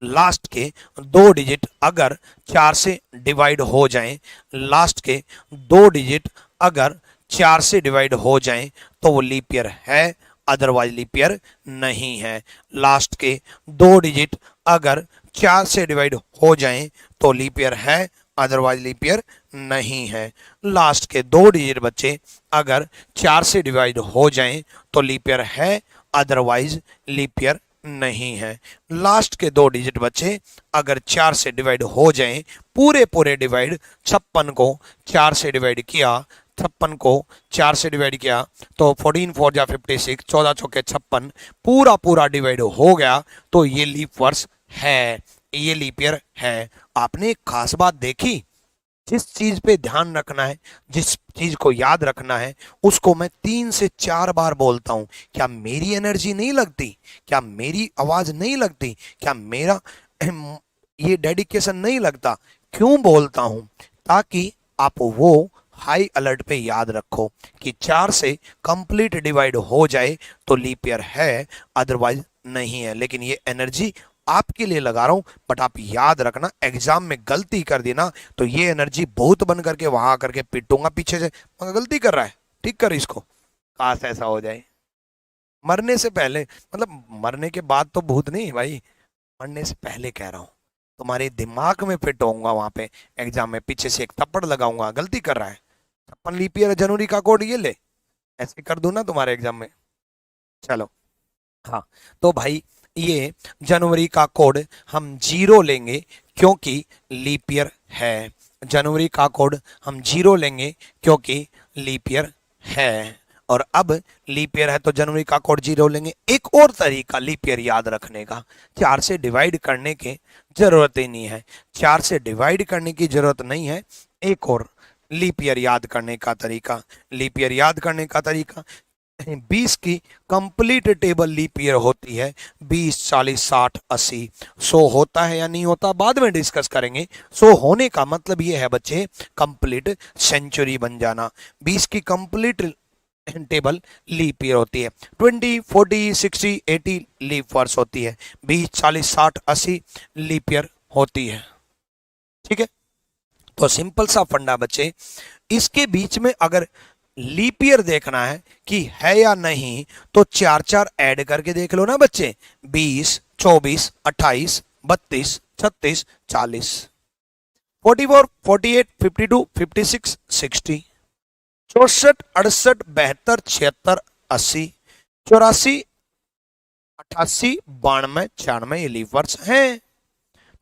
Speaker 1: लास्ट के 2 डिजिट अगर 4 से डिवाइड हो जाएं, लास्ट के 2 डिजिट अगर 4 से डिवाइड हो जाएं तो वो लीप ईयर है, अदरवाइज लीप ईयर नहीं है। लास्ट के 2 डिजिट अगर 4 से डिवाइड हो जाएं तो लीप ईयर है, अदरवाइज लीप ईयर नहीं है। लास्ट के 2 डिजिट बच्चे अगर 4 से डिवाइड हो जाएं तो लीप ईयर है, अदरवाइज लीप ईयर नहीं है। लास्ट के 2 डिजिट बच्चे अगर 4 से डिवाइड हो जाएं, पूरे पूरे डिवाइड 56 को 4 से डिवाइड किया, 56 को 4 से डिवाइड किया तो 14 4 जा 56, 14 चौके 56, पूरा पूरा डिवाइड हो गया तो ये लीप वर्ष है, ये लीप ईयर है। आपने एक खास बात देखी, जिस चीज पे ध्यान रखना है, जिस चीज को याद रखना है, उसको मैं 3 से 4 बार बोलता हूं। क्या मेरी एनर्जी नहीं लगती? क्या मेरी आवाज नहीं लगती? क्या मेरा ये डेडिकेशन नहीं लगता? क्यों बोलता हूं? ताकि आप वो हाई अलर्ट पे याद रखो कि 4 से कंप्लीट डिवाइड हो जाए तो लीप ईयर है, अदरवाइज नहीं है। लेकिन ये एनर्जी आपके लिए लगा रहा हूं, बट आप याद रखना, एग्जाम में गलती कर दी ना तो ये एनर्जी बहुत बन करके वहां करके पिटूंगा पीछे से, मगर गलती कर रहा है, ठीक कर इसको। काश ऐसा हो जाए मरने से पहले, मतलब मरने के बाद तो भूत नहीं भाई, मरने से पहले कह रहा हूं, तुम्हारे दिमाग में फिट होऊंगा वहां पे एग्जाम में, पीछे से एक थप्पड़ लगाऊंगा, गलती कर रहा है। अपन लीप ईयर जनवरी का कोड ये ले, ऐसे कर दूं ना तुम्हारे एग्जाम में। चलो हाँ, तो भाई ये जनवरी का कोड हम 0 लेंगे क्योंकि लीप ईयर है। जनवरी का कोड हम 0 लेंगे क्योंकि लीप ईयर है। और अब लीप ईयर है तो जनवरी का कोड 0 लेंगे। एक और तरीका लीप ईयर याद रखने का, 4 से डिवाइड करने की जरूरत ही नहीं है, 4 से डिवाइड करने की जरूरत नहीं है। एक और लीप ईयर याद करने का तरीका, लीप ईयर याद करने का तरीका, 20 की कंप्लीट टेबल लीप ईयर होती है, 20 40 60 80। 100 होता है या नहीं होता बाद में डिस्कस करेंगे। 100 होने का मतलब ये है बच्चे कंप्लीट सेंचुरी बन जाना। 20 की कंप्लीट टेबल लीप ईयर होती है, 20 40 60 80 लीप वर्ष होती है, 20 40 60 80 लीप ईयर होती है। ठीक है, तो सिंपल सा फंडा बच्चे, इसके बीच में अगर लीप ईयर देखना है कि है या नहीं तो 4 4 ऐड करके देख लो ना बच्चे, 20 24 28 32 36 40, 44 48 52 56 60, 64 68 72 76 80, 84 88 92 96 ये लीप वर्ष हैं।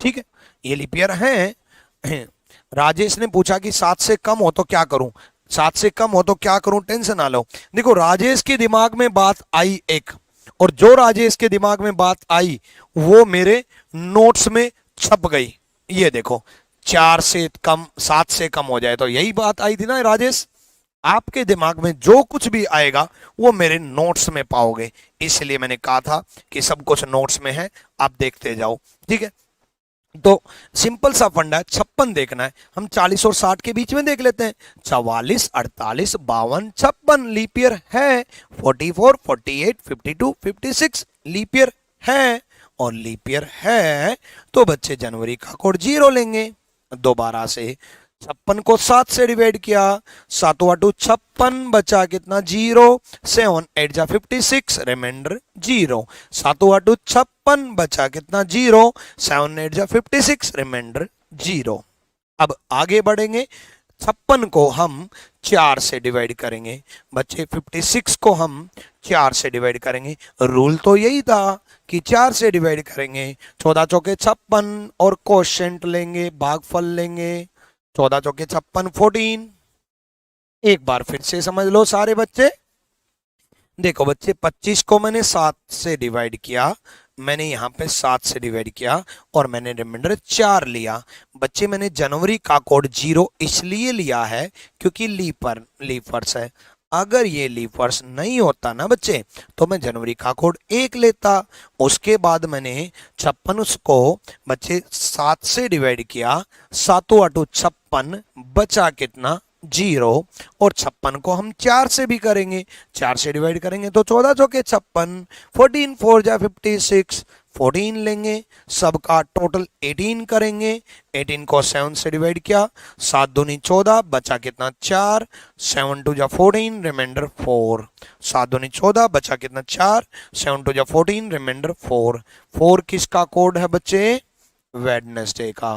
Speaker 1: ठीक है, ये लीप ईयर हैं। राजेश ने पूछा कि 7 से कम हो तो क्या करूं, 7 से कम हो तो क्या करूं, टेंशन ना लो। देखो राजेश के दिमाग में बात आई एक, और जो राजेश के दिमाग में बात आई वो मेरे नोट्स में छप गई। ये देखो, 4 से कम 7 से कम हो जाए तो यही बात आई थी ना राजेश। आपके दिमाग में जो कुछ भी आएगा वो मेरे नोट्स में पाओगे, इसलिए मैंने कहा था कि सब कुछ नोट्स में है, आप देखते जाओ। ठीक है, तो सिंपल सा फंडा है, 56 देखना है, हम 40 और 60 के बीच में देख लेते हैं। 44 48 52 56 लीप ईयर है। 44 48 52 56 लीप ईयर है, और लीप ईयर है तो बच्चे जनवरी का कोड 0 लेंगे। दोबारा से 56 को 7 से डिवाइड किया, 7 8 56 बचा कितना 0, 7 8 जा 56 रिमाइंडर 0, 7 8 56 बचा कितना 0, 7 8 जा 56 रिमाइंडर 0। अब आगे बढ़ेंगे, 56 को हम 4 से डिवाइड करेंगे बच्चे, 56 को हम 4 से डिवाइड करेंगे। रूल तो यही था कि 4 से डिवाइड करेंगे, 14 चौके 56 और कोशेंट लेंगे, भागफल लेंगे, 14 चौके 56 14। एक बार फिर से समझ लो सारे बच्चे, देखो बच्चे 25 को मैंने 7 से डिवाइड किया, मैंने यहाँ पे 7 से डिवाइड किया और मैंने रिमाइंडर 4 लिया। बच्चे मैंने जनवरी का कोड 0 इसलिए लिया है क्योंकि लीप वर्ष है। अगर ये लीप वर्ष नहीं होता ना बच्चे तो मैं जनवरी का कोड 1 लेता। उसके बाद मैंने 56 को बच्चे 7 से डिवाइड किया, 7 8 56, बचा कितना 0, और 56 को हम 4 से भी करेंगे, 4 से डिवाइड करेंगे तो 14 चौके 56, 14 4 जा 56, 14 लेंगे, सबका टोटल 18 करेंगे, 18 को 7 से डिवाइड किया, 7 दूनी 14, बचा कितना 4, 7 2 जा 14, रिमाइंडर 4, 7 दूनी 14, बचा कितना 4, 7 2 जा 14, रिमाइंडर 4, 4 किसका कोड है बच्चे, वेडनेसडे का,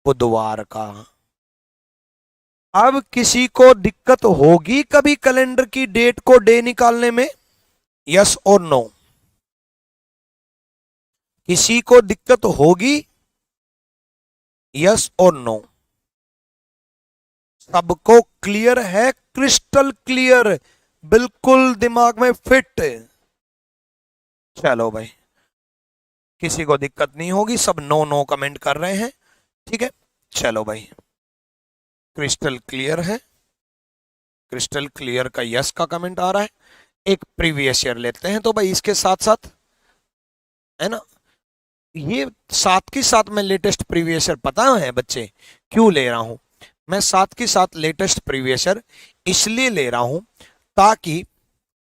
Speaker 1: बुधवार का। अब किसी को दिक्कत होगी कभी कैलेंडर की डेट को डे निकालने में, यस और नो? किसी को दिक्कत होगी, यस और नो? सबको क्लियर है, क्रिस्टल क्लियर, बिल्कुल दिमाग में फिट। चलो भाई, किसी को दिक्कत नहीं होगी, सब नो नो कमेंट कर रहे हैं, ठीक है। चलो भाई, क्रिस्टल क्लियर है, क्रिस्टल क्लियर का यस का कमेंट आ रहा है। एक प्रीवियस ईयर लेते हैं तो भाई इसके साथ साथ, है ना, ये साथ के साथ मैं लेटेस्ट प्रीवियस ईयर, पता है बच्चे क्यों ले रहा हूं मैं साथ के साथ लेटेस्ट प्रीवियस ईयर? इसलिए ले रहा हूं ताकि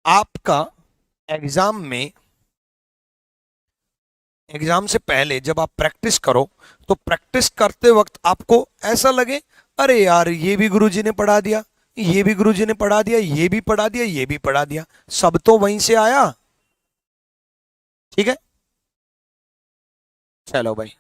Speaker 1: आपका एग्जाम में, एग्जाम से पहले जब आप प्रैक्टिस करो तो प्रैक्टिस करते वक्त आपको ऐसा लगे अरे यार ये भी गुरुजी ने पढ़ा दिया, ये भी गुरुजी ने पढ़ा दिया, ये भी पढ़ा दिया, ये भी पढ़ा दिया, सब तो वहीं से आया, ठीक है। चलो भाई,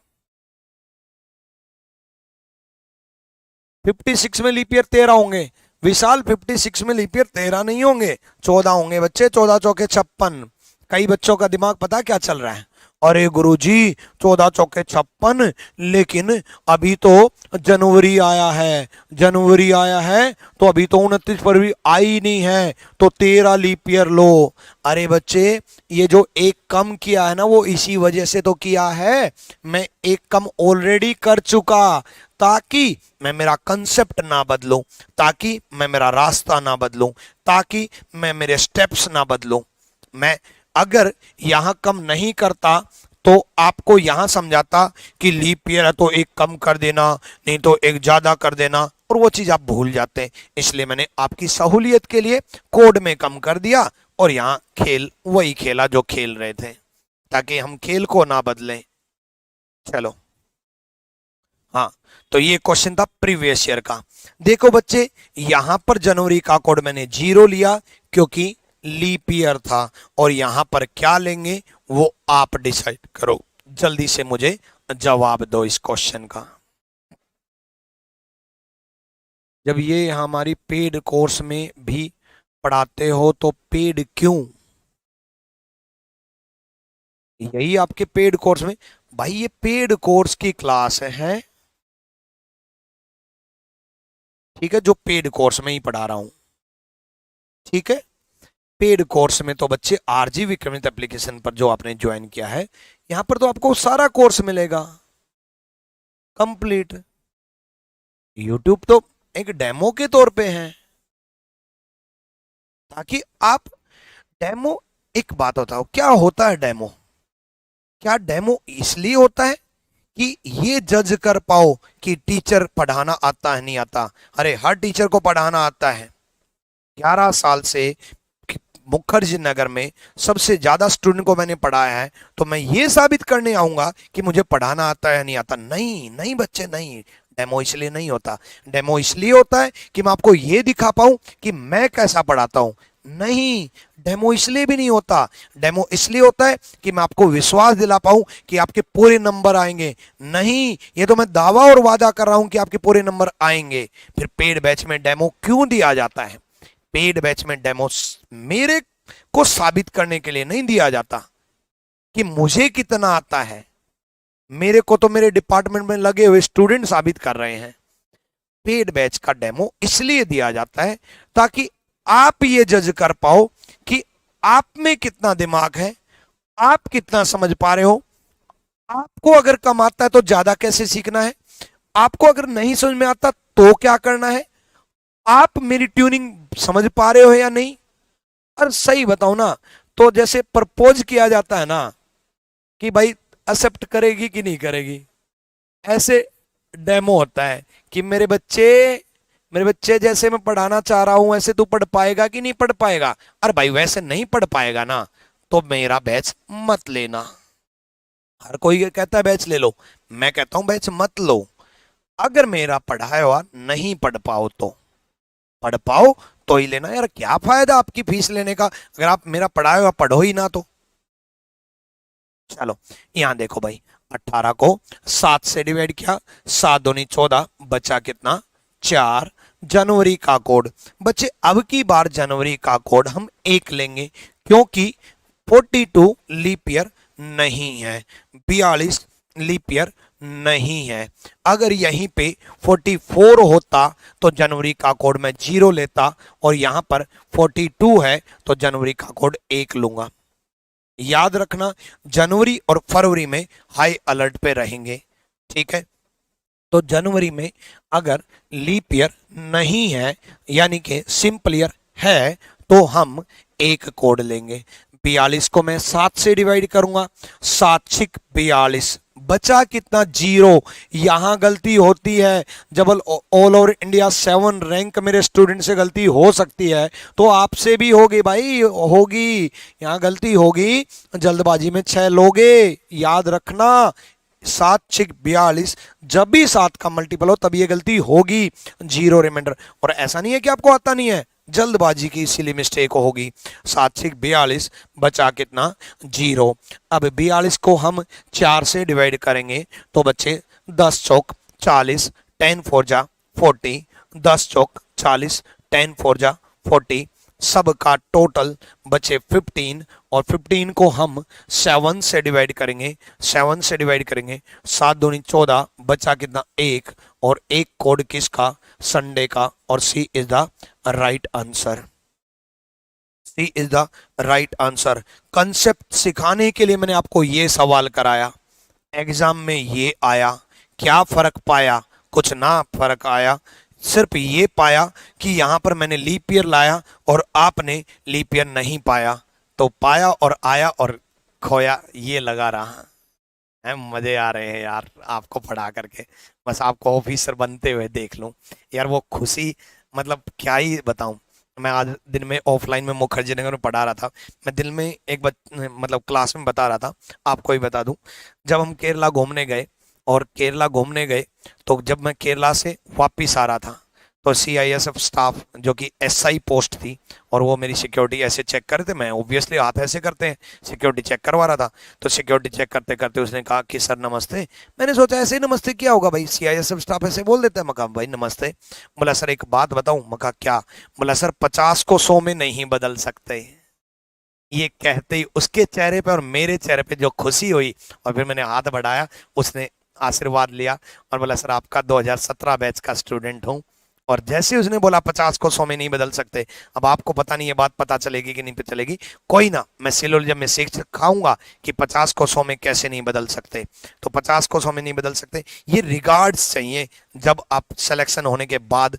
Speaker 1: 56 में लीप ईयर 13 होंगे विशाल, 56 में लीप ईयर 13 नहीं होंगे, 14 होंगे बच्चे, 14 चौके 56। कई बच्चों का दिमाग पता क्या चल रहा है, अरे गुरुजी 14 चौके 56, लेकिन अभी तो जनवरी आया है, जनवरी आया है तो अभी तो 29 फरवरी आई नहीं है, तो 13 लीप ईयर लो। अरे बच्चे, ये जो एक कम किया है ना वो इसी वजह से तो किया है, मैं एक कम ऑलरेडी कर चुका, ताकि मैं मेरा कंसेप्ट ना बदलूं, ताकि मैं मेरा रास्ता ना बदलूं, ताकि मैं मेरे स्टेप्स ना बदलूं। मैं अगर यहां कम नहीं करता तो आपको यहां समझाता कि लीप ईयर है तो एक कम कर देना, नहीं तो एक ज्यादा कर देना, और वो चीज आप भूल जाते हैं। इसलिए मैंने आपकी सहूलियत के लिए कोड में कम कर दिया और यहां खेल वही खेला जो खेल रहे थे, ताकि हम खेल को ना बदलें। चलो, हाँ, तो ये क्वेश्चन था प्रीवियस ईयर का। देखो बच्चे, यहां पर जनवरी का कोड मैंने 0 लिया क्योंकि लीप ईयर था, और यहां पर क्या लेंगे वो आप डिसाइड करो। जल्दी से मुझे जवाब दो इस क्वेश्चन का। जब ये हमारी पेड कोर्स में भी पढ़ाते हो तो पेड क्यों? यही आपके पेड कोर्स में, भाई ये पेड कोर्स की क्लास है, ठीक है, जो पेड कोर्स में ही पढ़ा रहा हूं, ठीक है। पेड कोर्स में तो बच्चे आरजी विक्रमित एप्लीकेशन पर जो आपने ज्वाइन किया है, यहां पर तो आपको सारा कोर्स मिलेगा कंप्लीट। यूट्यूब तो एक डेमो के तौर पे है, ताकि आप डेमो, एक बात बताओ क्या होता है डेमो? क्या डेमो इसलिए होता है कि ये जज कर पाओ कि टीचर पढ़ाना आता है नहीं आता। अरे हर टीचर को पढ़ाना आता है, 11 साल से मुखर्जी नगर में सबसे ज्यादा स्टूडेंट को मैंने पढ़ाया है, तो मैं ये साबित करने आऊंगा कि मुझे पढ़ाना आता है नहीं आता? नहीं नहीं बच्चे, नहीं। डेमो इसलिए नहीं होता, डेमो इसलिए होता है कि मैं आपको ये दिखा पाऊं कि मैं कैसा पढ़ाता हूं। नहीं, डेमो इसलिए भी नहीं होता, डेमो इसलिए होता है कि मैं आपको विश्वास दिला पाऊं कि आपके पूरे नंबर आएंगे। नहीं, ये तो मैं दावा और वादा कर रहा हूं कि आपके पूरे नंबर आएंगे। फिर पेड बैच में डेमो क्यों दिया जाता है? पेड बैच में डेमो मेरे को साबित करने के लिए नहीं दिया जाता कि मुझे कितना आता है, मेरे को तो मेरे डिपार्टमेंट में लगे हुए स्टूडेंट साबित कर रहे हैं। पेड बैच का डेमो इसलिए दिया जाता है ताकि आप ये जज कर पाओ कि आप में कितना दिमाग है, आप कितना समझ पा रहे हो। आपको अगर कम आता है तो ज्यादा कैसे सीखना है, आपको अगर नहीं समझ में आता तो क्या करना है, आप मेरी ट्यूनिंग समझ पा रहे हो या नहीं? और सही बताओ ना, तो जैसे प्रपोज किया जाता है ना कि भाई एक्सेप्ट करेगी कि नहीं करेगी, ऐसे डेमो होता है कि मेरे बच्चे जैसे मैं पढ़ाना चाह रहा हूं ऐसे तू पढ़ पाएगा कि नहीं पढ़ पाएगा। अरे भाई वैसे नहीं पढ़ पाएगा ना तो मेरा बैच मत लेना। हर कोई कहता है बैच ले लो, मैं कहता हूं बैच मत लो। अगर मेरा पढ़ाया हुआ नहीं पढ़ पाओ तो, पढ़ पाओ तो ही लेना यार, क्या फायदा आपकी फीस लेने का अगर आप मेरा पढ़ाया हुआ पढ़ो ही ना तो। चलो यहां देखो भाई, 18 को 7 से डिवाइड किया, 7 दूनी 14, बचा कितना 4। जनवरी का कोड बच्चे, अब की बार जनवरी का कोड हम 1 लेंगे क्योंकि 42 लीप ईयर नहीं है, 42 लीप ईयर नहीं है। अगर यहीं पे 44 होता तो जनवरी का कोड मैं 0 लेता, और यहां पर 42 है तो जनवरी का कोड 1 लूंगा। याद रखना जनवरी और फरवरी में हाई अलर्ट पे रहेंगे, ठीक है। तो जनवरी में अगर लीप ईयर नहीं है यानी कि सिंपल ईयर है तो हम 1 कोड लेंगे। 42 को मैं 7 से डिवाइड करूंगा, 7 छिक 42, बचा कितना 0। यहां गलती होती है, जब ऑल ओवर इंडिया 7 रैंक मेरे स्टूडेंट से गलती हो सकती है तो आपसे भी होगी भाई, होगी। यहां गलती होगी, जल्दबाजी में 6 लोगे, याद रखना। 7 छिक 42, जब भी 7 का मल्टीपल हो तब ये गलती होगी, 0 रिमाइंडर। और ऐसा नहीं है कि आपको आता नहीं है, जल्दबाजी की इसीलिए मिस्टेक होगी। 7 छिक 42, बचा कितना 0। अब 42 को हम 4 से डिवाइड करेंगे तो बच्चे 10 चौक 40, 10 4 जा 40, 10 चौक 40, 10 4 जा 40, सबका टोटल बचे 15, और 15 को हम 7 से डिवाइड करेंगे, 7 से डिवाइड करेंगे, 7 दूनी 14, बचा कितना 1, और 1 कोड किसका, संडे का, और C is the right answer. C is the right answer. Concept सिखाने के लिए मैंने आपको ये सवाल कराया, एग्जाम में ये आया, क्या फर्क पाया, कुछ ना फर्क आया, सिर्फ ये पाया कि यहां पर मैंने लीप ईयर लाया और आपने लीप ईयर नहीं पाया, तो पाया और आया और खोया, ये लगा रहा है। मजे आ रहे हैं यार आपको पढ़ा करके, बस आपको ऑफिसर बनते हुए देख लूं यार, वो खुशी मतलब क्या ही बताऊं। मैं आज दिन में ऑफलाइन में मुखर्जी नगर में पढ़ा रहा था, मैं दिल में एक मतलब क्लास में बता रहा था, आपको ही बता दूं। जब हम केरला घूमने गए, और केरला घूमने गए तो जब मैं केरला से वापिस आ रहा था तो सीआईएसएफ स्टाफ जो कि एसआई पोस्ट थी, और वो मेरी सिक्योरिटी ऐसे चेक कर रहे थे, मैं ऑब्वियसली हाथ ऐसे करते हैं, सिक्योरिटी चेक करवा रहा था। तो सिक्योरिटी चेक करते करते उसने कहा कि सर नमस्ते। मैंने सोचा ऐसे ही नमस्ते क्या होगा भाई, सीआईएसएफ स्टाफ ऐसे बोल देता है। मका भाई नमस्ते। बोला सर एक बात बताऊं। मका क्या? बोला सर 50 को 100 में नहीं बदल सकते। ये कहते ही उसके चेहरे पे और मेरे चेहरे पे जो खुशी हुई, और फिर मैंने हाथ बढ़ाया, उसने आशीर्वाद लिया और बोला सर आपका 2017 बैच का स्टूडेंट हूं। और जैसे उसने बोला 50 को 100 में नहीं बदल सकते, अब आपको पता नहीं ये बात पता चलेगी कि नहीं पता चलेगी, कोई ना, मैं सिलोलॉजी में सीख सिखाऊंगा कि 50 को 100 में कैसे नहीं बदल सकते। तो 50 को 100 में नहीं बदल सकते, ये रिगार्ड्स चाहिए जब आप सिलेक्शन होने के बाद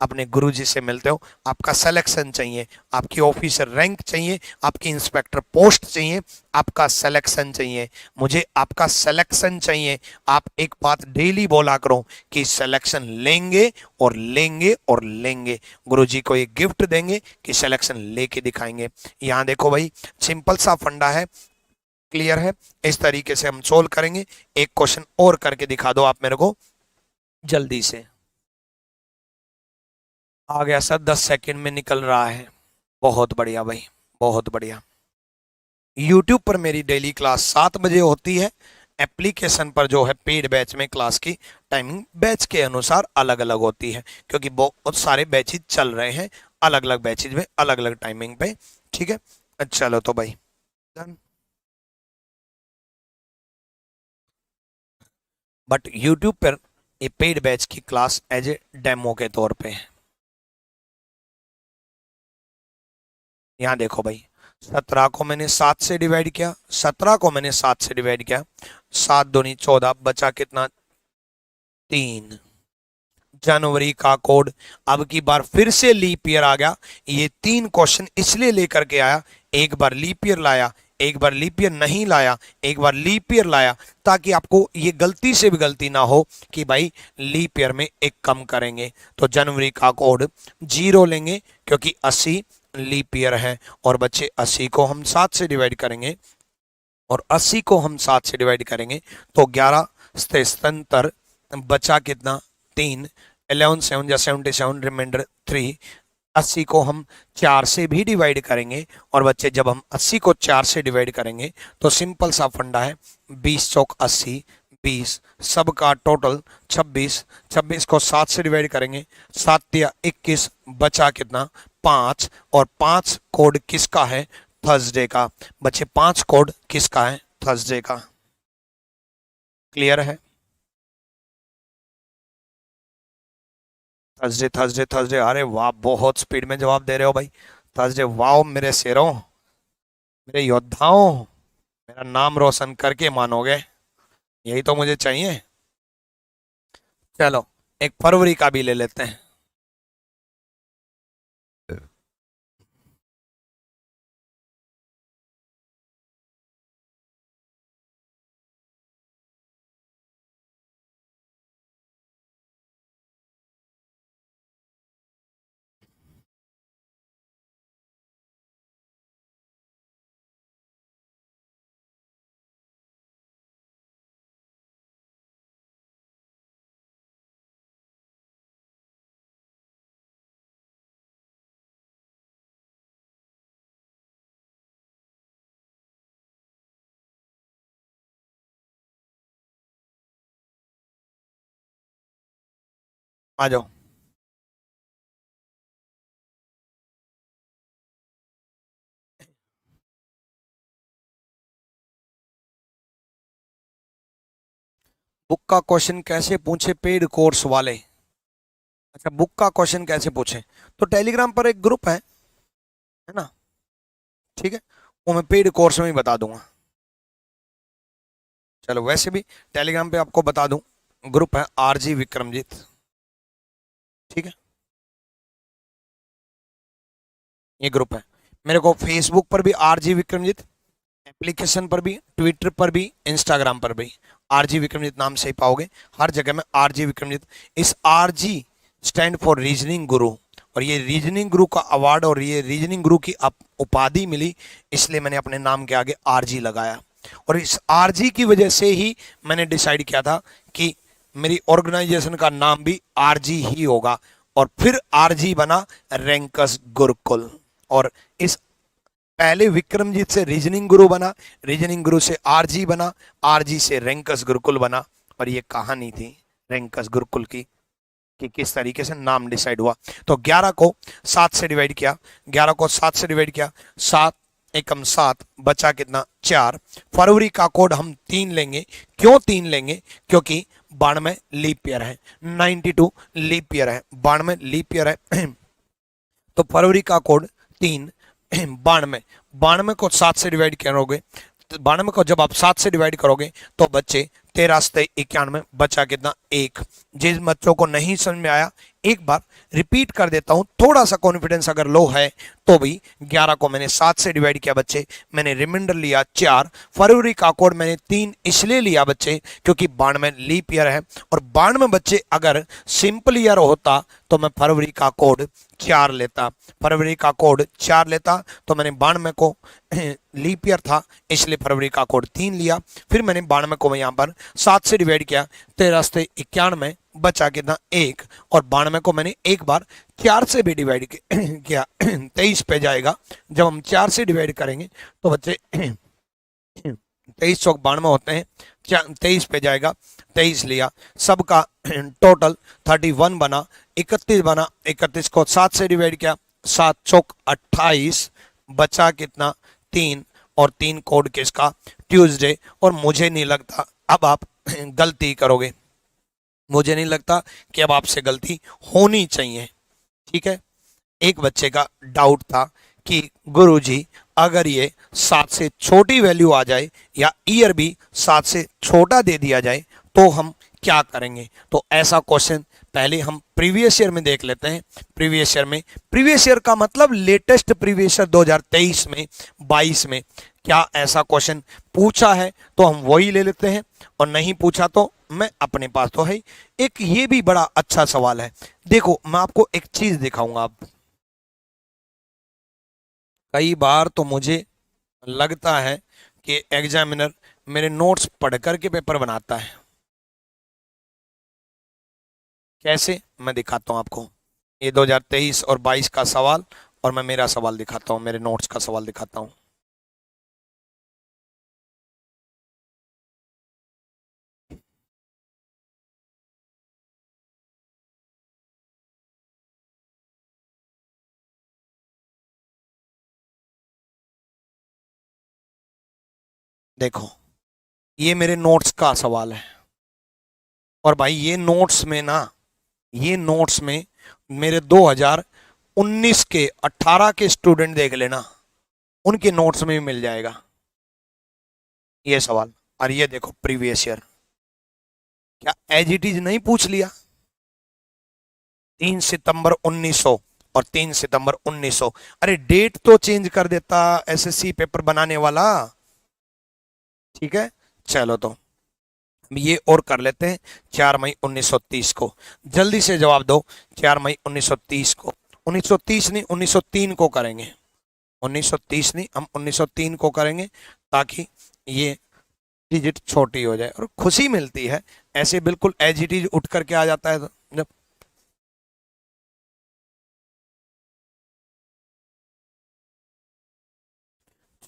Speaker 1: अपने गुरुजी से मिलते हो। आपका सिलेक्शन चाहिए, आपकी ऑफिसर रैंक चाहिए, आपकी इंस्पेक्टर पोस्ट चाहिए, आपका सिलेक्शन चाहिए, मुझे आपका सिलेक्शन चाहिए। आप एक बात डेली बोला करो कि सिलेक्शन लेंगे और लेंगे और लेंगे, गुरुजी को एक गिफ्ट देंगे कि सिलेक्शन लेके दिखाएंगे। यहां देखो भाई, सिंपल सा फंडा है, क्लियर है, इस तरीके से हम सोल्व करेंगे। एक क्वेश्चन और करके दिखा दो आप मेरे को जल्दी से। आ गया सर, 10 सेकंड में निकल रहा है। बहुत बढ़िया भाई, बहुत बढ़िया। यूट्यूब पर मेरी डेली क्लास 7 बजे होती है। एप्लीकेशन पर जो है पेड बैच में क्लास की टाइमिंग बैच के अनुसार अलग अलग होती है, क्योंकि बहुत सारे बैचेज चल रहे हैं अलग अलग बैचेज में अलग अलग टाइमिंग पे, ठीक है। चलो तो भाई डन। बट यूट्यूब पर ये पेड बैच की क्लास एज ए डेमो के तौर पे है। यहाँ देखो भाई, 17 को मैंने 7 से डिवाइड किया, 17 को मैंने 7 से डिवाइड किया, 7 दूनी 14, बचा कितना 3। जनवरी का कोड। अब की बार फिर से लीप ईयर आ गया। ये 3 क्वेश्चन इसलिए लेकर के आया, एक बार लीप ईयर लाया, एक बार लीप ईयर नहीं लाया, एक बार लीप ईयर लाया, ताकि आपको ये गलती से भी गलती ना हो कि भाई लीप ईयर में एक कम करेंगे। तो जनवरी का कोड 0 लेंगे क्योंकि 80 लीप ईयर है। और बच्चे 80 को हम 7 से डिवाइड करेंगे, और 80 को हम 7 से डिवाइड करेंगे तो 11 से 77 बचा कितना 3, 11 7 या 77 रिमाइंडर 3। 80 को हम 4 से भी डिवाइड करेंगे, और बच्चे जब हम 80 को 4 से डिवाइड करेंगे तो सिंपल सा फंडा है, 20 चौक 80, 20 सबका टोटल 26। 26 को 7 से डिवाइड करेंगे, 7 या 21 बचा कितना 5, और 5 कोड किसका है थर्सडे का। बच्चे 5 कोड किसका है थर्सडे का। क्लियर है। थर्सडे थर्सडे थर्सडे, अरे वाह बहुत स्पीड में जवाब दे रहे हो भाई। थर्सडे, वाह मेरे शेरों, मेरे योद्धाओं, मेरा नाम रोशन करके मानोगे, यही तो मुझे चाहिए। चलो एक फरवरी का भी ले लेते हैं। आ जाओ। बुक का क्वेश्चन कैसे पूछे पेड कोर्स वाले। अच्छा, बुक का क्वेश्चन कैसे पूछे, तो टेलीग्राम पर एक ग्रुप है ना, ठीक है, वो मैं पेड कोर्स में ही बता दूंगा। चलो वैसे भी टेलीग्राम पे आपको बता दूं, ग्रुप है आरजी विक्रमजीत, ठीक है, ये ग्रुप है। मेरे को फेसबुक पर भी आरजी विक्रमजीत, एप्लीकेशन पर भी, ट्विटर पर भी, इंस्टाग्राम पर भी आरजी विक्रमजीत नाम से ही पाओगे, हर जगह में आरजी विक्रमजीत। इस आरजी स्टैंड फॉर रीजनिंग गुरु, और ये रीजनिंग गुरु का अवार्ड और ये रीजनिंग गुरु की उपाधि मिली, इसलिए मैंने अपने नाम के आगे आरजी लगाया। और इस आरजी की वजह से ही मैंने डिसाइड किया था कि मेरी ऑर्गेनाइजेशन का नाम भी आरजी ही होगा, और फिर आरजी बना रैंकस गुरुकुल। और इस पहले विक्रमजीत से रीजनिंग गुरु बना, रीजनिंग गुरु से आरजी बना, आरजी से रैंकस गुरुकुल बना। और ये कहानी थी रैंकस गुरुकुल की कि किस तरीके से नाम डिसाइड हुआ। तो 11 को 7 से डिवाइड किया, 11 को 7 से डिवाइड किया, 7 एकम 7 बचा कितना 4। फरवरी का कोड हम 3 लेंगे। क्यों 3 लेंगे, क्योंकि 92 लीप ईयर है, 92 लीप ईयर है, 92 लीप ईयर है। तो फरवरी का कोड 3, 92। 92 को 7 से डिवाइड करोगे, तो 92 को जब आप 7 से डिवाइड करोगे तो बच्चे 13 से 91 बचा कितना 1। जिस बच्चों को नहीं समझ में आया एक बार रिपीट कर देता हूं, थोड़ा सा कॉन्फिडेंस अगर लो है तो भी 11 को मैंने 7 से डिवाइड किया बच्चे, मैंने रिमाइंडर लिया 4। फरवरी का कोड मैंने 3 इसलिए लिया बच्चे क्योंकि 92 लीप ईयर है, और 92 बच्चे अगर सिंपल ईयर होता तो मैं फरवरी का कोड 4 लेता, फरवरी का कोड 4 लेता। तो मैंने 92 को लीप ईयर था इसलिए फरवरी का कोड 3 लिया। फिर मैंने 92 को यहाँ पर 7 से डिवाइड किया, 13 से 91 बचा कितना 1, और 92 को मैंने एक बार 4 से भी डिवाइड किया, 23 पे जाएगा। जब हम 4 से डिवाइड करेंगे तो बच्चे 23 चौक 92 होते हैं, 23 पे जाएगा, 23 लिया, सबका टोटल 31 बना, 31 बना, 31 को 7 से डिवाइड किया, 7 चौक 28 बचा कितना 3, और 3 कोड किसका ट्यूसडे। और मुझे नहीं लगता अब आप गलती करोगे, मुझे नहीं लगता कि अब आपसे गलती होनी चाहिए, ठीक है। एक बच्चे का डाउट था कि गुरुजी अगर ये 7 से छोटी वैल्यू आ जाए या ईयर भी 7 से छोटा दे दिया जाए तो हम क्या करेंगे। तो ऐसा क्वेश्चन पहले हम प्रीवियस ईयर में देख लेते हैं। प्रीवियस ईयर का मतलब लेटेस्ट प्रीवियस ईयर 2023 में 22 में क्या ऐसा क्वेश्चन पूछा है तो हम वही ले लेते हैं, और नहीं पूछा तो मैं अपने पास तो है। एक ये भी बड़ा अच्छा सवाल है। देखो मैं आपको एक चीज दिखाऊंगा। अब कई बार तो मुझे लगता है कि एग्जामिनर मेरे नोट्स पढ़ करके पेपर बनाता है। कैसे, मैं दिखाता हूं आपको। ये 2023 और 22 का सवाल, और मैं मेरा सवाल दिखाता हूं, मेरे नोट्स का सवाल दिखाता हूं। देखो ये मेरे नोट्स का सवाल है, और भाई ये नोट्स में ना, ये नोट्स में मेरे 2019 के 18 के स्टूडेंट देख लेना, उनके नोट्स में भी मिल जाएगा ये सवाल। और ये देखो प्रीवियस ईयर, क्या एज इट इज नहीं पूछ लिया? 3 सितंबर 1900 और 3 सितंबर 1900। अरे डेट तो चेंज कर देता एसएससी पेपर बनाने वाला। ठीक है, चलो तो ये और कर लेते हैं। 4 मई 1930 को, जल्दी से जवाब दो। 4 मई 1930 को, 1930 नहीं 1903 को करेंगे। 1930 नहीं, हम 1903 को करेंगे, ताकि ये डिजिट छोटी हो जाए और खुशी मिलती है। ऐसे बिल्कुल एज इट इज उठ करके आ जाता है तो जब।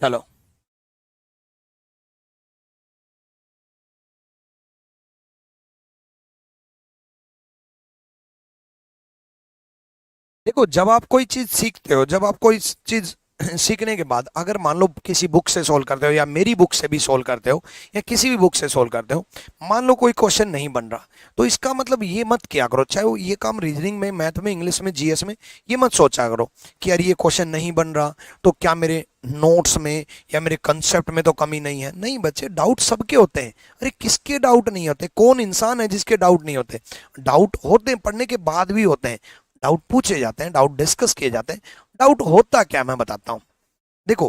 Speaker 1: चलो देखो, जब आप कोई चीज सीखते हो, जब आप कोई चीज सीखने के बाद अगर मान लो किसी बुक से सोल्व करते हो, या मेरी बुक से भी सोल्व करते हो, या किसी भी बुक से सोल्व करते हो, मान लो कोई क्वेश्चन नहीं बन रहा, तो इसका मतलब ये मत किया करो, चाहे वो ये काम रीजनिंग में, मैथ में, इंग्लिश में, जीएस में, ये मत सोचा करो कि यार ये क्वेश्चन नहीं बन रहा तो क्या मेरे नोट्स में या मेरे कंसेप्ट में तो कमी नहीं है। नहीं बच्चे, डाउट सबके होते हैं। अरे किसके डाउट नहीं होते? कौन इंसान है जिसके डाउट नहीं होते? डाउट होते हैं, पढ़ने के बाद भी होते हैं। डाउट पूछे जाते हैं, डाउट डिस्कस किए जाते हैं। डाउट होता क्या, मैं बताता हूं। देखो,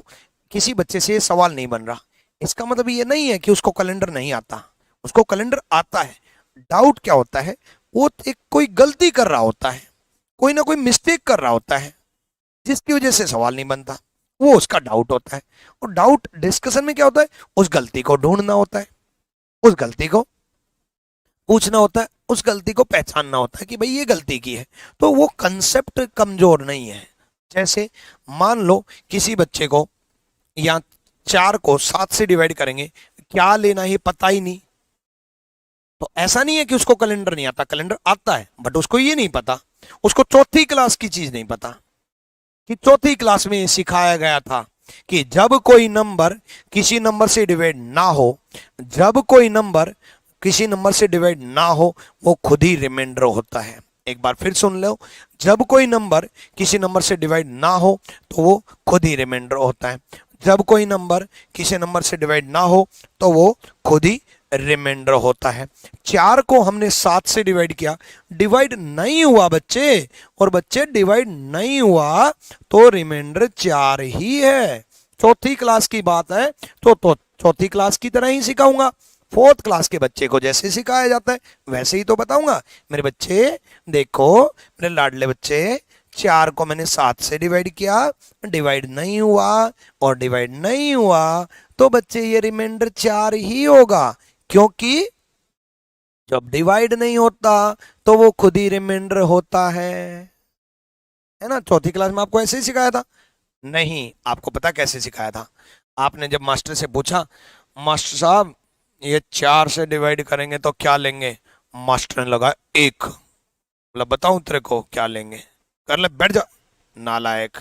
Speaker 1: किसी बच्चे से ये सवाल नहीं बन रहा, इसका मतलब ये नहीं है कि उसको कैलेंडर नहीं आता, उसको कैलेंडर आता है। डाउट क्या होता है? वो एक कोई गलती कर रहा होता है, कोई ना कोई मिस्टेक कर रहा होता है, जिसकी वजह से सवाल नहीं बनता, वो उसका डाउट होता है। और डाउट डिस्कशन में क्या होता है? उस गलती को ढूंढना होता है, उस गलती को पूछना होता है, उस गलती को पहचानना होता है कि भाई ये गलती की है। तो वो कंसेप्ट कमजोर नहीं है। जैसे मान लो किसी बच्चे को, या 4 को 7 से डिवाइड करेंगे, क्या लेना है पता ही नहीं, तो ऐसा नहीं है कि उसको कैलेंडर नहीं आता, कैलेंडर आता है, बट उसको ये नहीं पता, उसको चौथी क्लास की चीज नहीं पता, कि चौथी क्लास में सिखाया गया था कि जब कोई नंबर किसी नंबर से डिवाइड ना हो, जब कोई नंबर किसी नंबर से डिवाइड ना हो, वो खुद ही रिमाइंडर होता है। एक बार फिर सुन लो, जब कोई नंबर किसी नंबर से डिवाइड ना हो तो वो खुद ही रिमाइंडर होता है। जब कोई नंबर किसी नंबर से डिवाइड ना हो तो वो खुद ही रिमाइंडर होता है। 4 को हमने 7 से डिवाइड किया, डिवाइड नहीं हुआ बच्चे, और बच्चे डिवाइड नहीं हुआ तो रिमाइंडर 4 ही है। चौथी क्लास की बात है तो चौथी क्लास की तरह ही सिखाऊंगा। 4th क्लास के बच्चे को जैसे सिखाया जाता है वैसे ही तो बताऊंगा। मेरे बच्चे देखो, मेरे लाडले बच्चे, 4 को मैंने 7 से डिवाइड किया, डिवाइड नहीं हुआ, और डिवाइड नहीं हुआ तो बच्चे ये रिमाइंडर 4 ही होगा, क्योंकि जब डिवाइड नहीं होता तो वो खुद ही रिमाइंडर होता है ना। चौथी क्लास में आपको ऐसे ही सिखाया था? नहीं, आपको पता कैसे सिखाया था? आपने जब मास्टर से पूछा, मास्टर साहब ये 4 से डिवाइड करेंगे तो क्या लेंगे? मास्टर ने लगा 1, मतलब बताऊं तेरे को क्या लेंगे, कर ले, बैठ जा नालायक,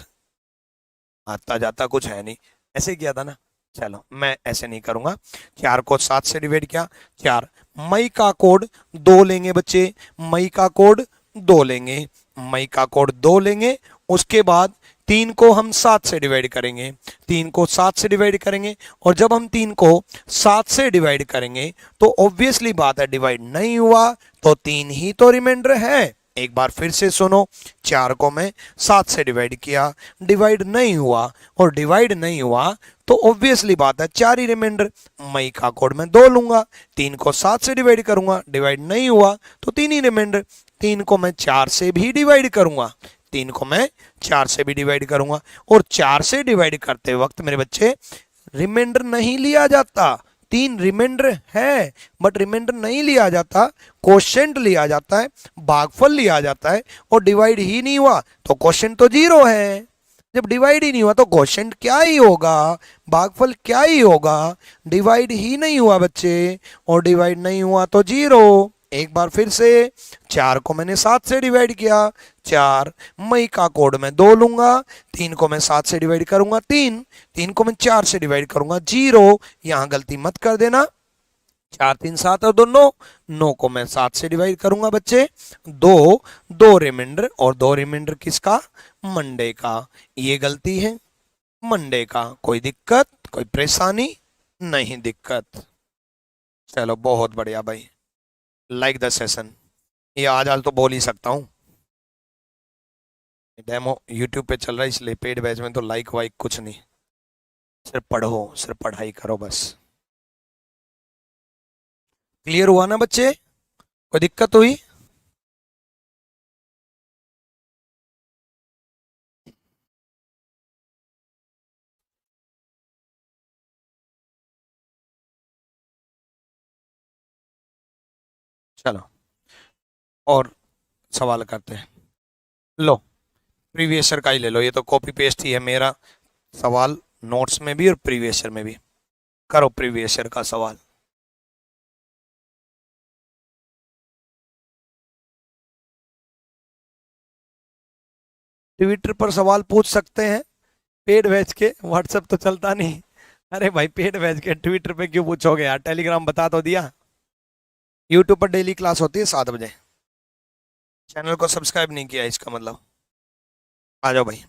Speaker 1: आता जाता कुछ है नहीं। ऐसे किया था ना। चलो मैं ऐसे नहीं करूंगा। 4 को 7 से डिवाइड किया, 4, मई का कोड 2 लेंगे बच्चे, मई का कोड 2 लेंगे, मई का कोड 2 लेंगे, उसके बाद 3 को हम 7 से डिवाइड करेंगे, 3 को 7 से डिवाइड करेंगे, और जब हम 3 को 7 से डिवाइड करेंगे तो ऑब्वियसली बात है डिवाइड नहीं हुआ तो 3 ही तो रिमाइंडर है। एक बार फिर से सुनो, 4 को मैं 7 से डिवाइड किया, डिवाइड नहीं हुआ, और डिवाइड नहीं हुआ तो ऑब्वियसली बात है 4 ही रिमाइंडर। मई का कोड मैं 2 लूंगा, 3 को 7 से डिवाइड करूंगा, डिवाइड नहीं हुआ तो 3 ही रिमाइंडर। 3 को मैं 4 से भी डिवाइड करूंगा, 3 को मैं 4 से भी डिवाइड करूंगा, और 4 से डिवाइड करते वक्त मेरे बच्चे रिमाइंडर नहीं लिया जाता। 3 रिमाइंडर है बट रिमाइंडर नहीं लिया जाता, कोशेंट लिया जाता है, भागफल लिया जाता है, और डिवाइड ही नहीं हुआ तो कोशेंट तो 0 है। जब डिवाइड ही नहीं हुआ तो कोशेंट क्या ही होगा, भागफल क्या ही होगा, डिवाइड ही नहीं हुआ बच्चे, और डिवाइड नहीं हुआ तो 0। एक बार फिर से, 4 को मैंने 7 से डिवाइड किया, 4, मई का कोड मैं 2 लूंगा, 3 को मैं 7 से डिवाइड करूंगा 3, 3 को मैं 4 से डिवाइड करूंगा 0, यहां गलती मत कर देना, 4 3 7 और 2 9, 9 को मैं 7 से डिवाइड करूंगा बच्चे 2, 2 रिमाइंडर, और 2 रिमाइंडर किसका, मंडे का। ये गलती है मंडे का। कोई दिक्कत, कोई परेशानी नहीं, दिक्कत। चलो बहुत बढ़िया भाई, लाइक द सेशन। ये आज तो बोल ही सकता हूँ, डेमो यूट्यूब पे चल रहा है इसलिए, पेड बैच में तो लाइक वाइक कुछ नहीं, सिर्फ पढ़ो, सिर्फ पढ़ाई करो बस। क्लियर हुआ ना बच्चे, कोई दिक्कत हुई? चलो और सवाल करते हैं। लो प्रीवियस ईयर का ही ले लो, ये तो कॉपी पेस्ट ही है मेरा सवाल, नोट्स में भी और प्रीवियस ईयर में भी। करो प्रीवियस ईयर का सवाल। ट्विटर पर सवाल पूछ सकते हैं, पेड बैच के, व्हाट्सएप तो चलता नहीं। अरे भाई पेड बैच के ट्विटर पे क्यों पूछोगे यार, टेलीग्राम बता तो दिया। यूट्यूब पर डेली क्लास होती है 7 बजे, चैनल को सब्सक्राइब नहीं किया इसका मतलब। आ जाओ भाई,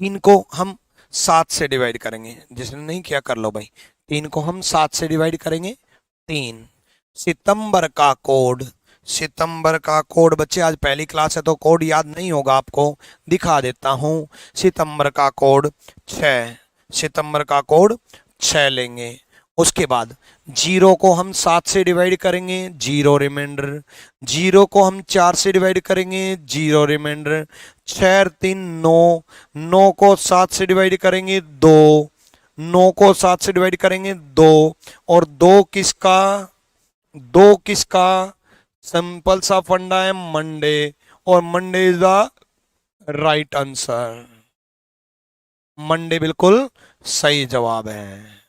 Speaker 1: 3 को हम 7 से डिवाइड करेंगे, जिसने नहीं किया कर लो भाई। 3 को हम 7 से डिवाइड करेंगे, 3, सितंबर का कोड, सितंबर का कोड बच्चे आज पहली क्लास है तो कोड याद नहीं होगा आपको, दिखा देता हूं। सितंबर का कोड 6, सितंबर का कोड 6 लेंगे, उसके बाद 0 को हम 7 से डिवाइड करेंगे, 0 रिमाइंडर, 0 को हम 4 से डिवाइड करेंगे, 0 रिमाइंडर, 6 3 9, 9 को 7 से डिवाइड करेंगे 2, 9 को 7 से डिवाइड करेंगे 2, और 2 किसका, 2 किसका, सिंपल सा फंडा है मंडे, और Monday is the right answer. Monday बिल्कुल सही जवाब है,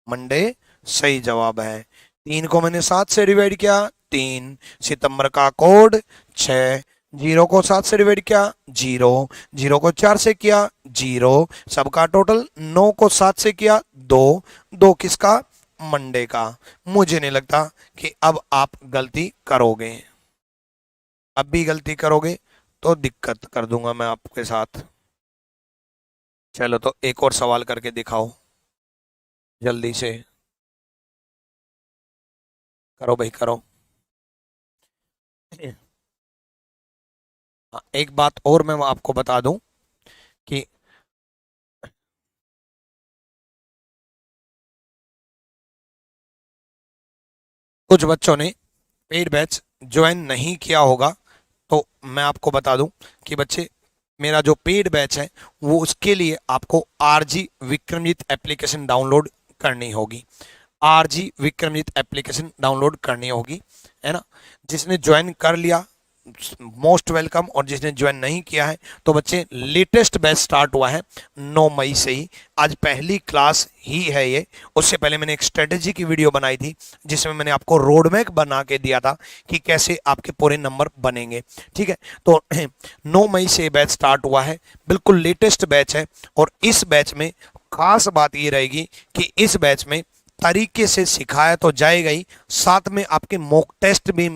Speaker 1: मंडे सही जवाब है। 3 को मैंने 7 से डिवाइड किया 3, सितंबर का कोड 6, 0 को 7 से डिवाइड किया 0, 0 को 4 से किया 0, सबका टोटल 9 को 7 से किया 2, 2 किसका, मंडे का। मुझे नहीं लगता कि अब आप गलती करोगे, अब भी गलती करोगे तो दिक्कत कर दूंगा मैं आपके साथ। चलो तो एक और सवाल करके दिखाओ जल्दी से, करो भाई करो। एक बात और मैं आपको बता दूं कि कुछ बच्चों ने पेड बैच ज्वाइन नहीं किया होगा, तो मैं आपको बता दूं कि बच्चे मेरा जो पेड बैच है वो उसके लिए आपको आरजी विक्रमजीत एप्लीकेशन डाउनलोड करनी होगी, आरजी विक्रमजीत एप्लीकेशन डाउनलोड करनी होगी, है ना। जिसने ज्वाइन कर लिया मोस्ट वेलकम, और जिसने ज्वाइन नहीं किया है तो बच्चे लेटेस्ट बैच स्टार्ट हुआ है 9 मई से ही, आज पहली क्लास ही है ये। उससे पहले मैंने एक स्ट्रेटेजी की वीडियो बनाई थी जिसमें मैंने आपको रोड मैप बना के दिया था कि कैसे आपके पूरे नंबर बनेंगे, ठीक है। तो 9 मई से बैच स्टार्ट हुआ है, बिल्कुल लेटेस्ट बैच है, और इस बैच में खास बात ये रहेगी कि इस बैच में तरीके से सिखाया तो जाएगा ही, साथ में आपके मॉक टेस्ट भी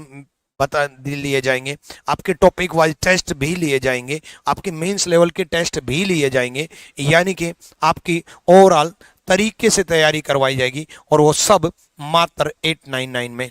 Speaker 1: बता लिए जाएंगे, आपके टॉपिक वाइज टेस्ट भी लिए जाएंगे, आपके मेंस लेवल के टेस्ट भी लिए जाएंगे, यानी कि आपकी ओवरऑल तरीके से तैयारी करवाई जाएगी और वो सब मात्र 899 में।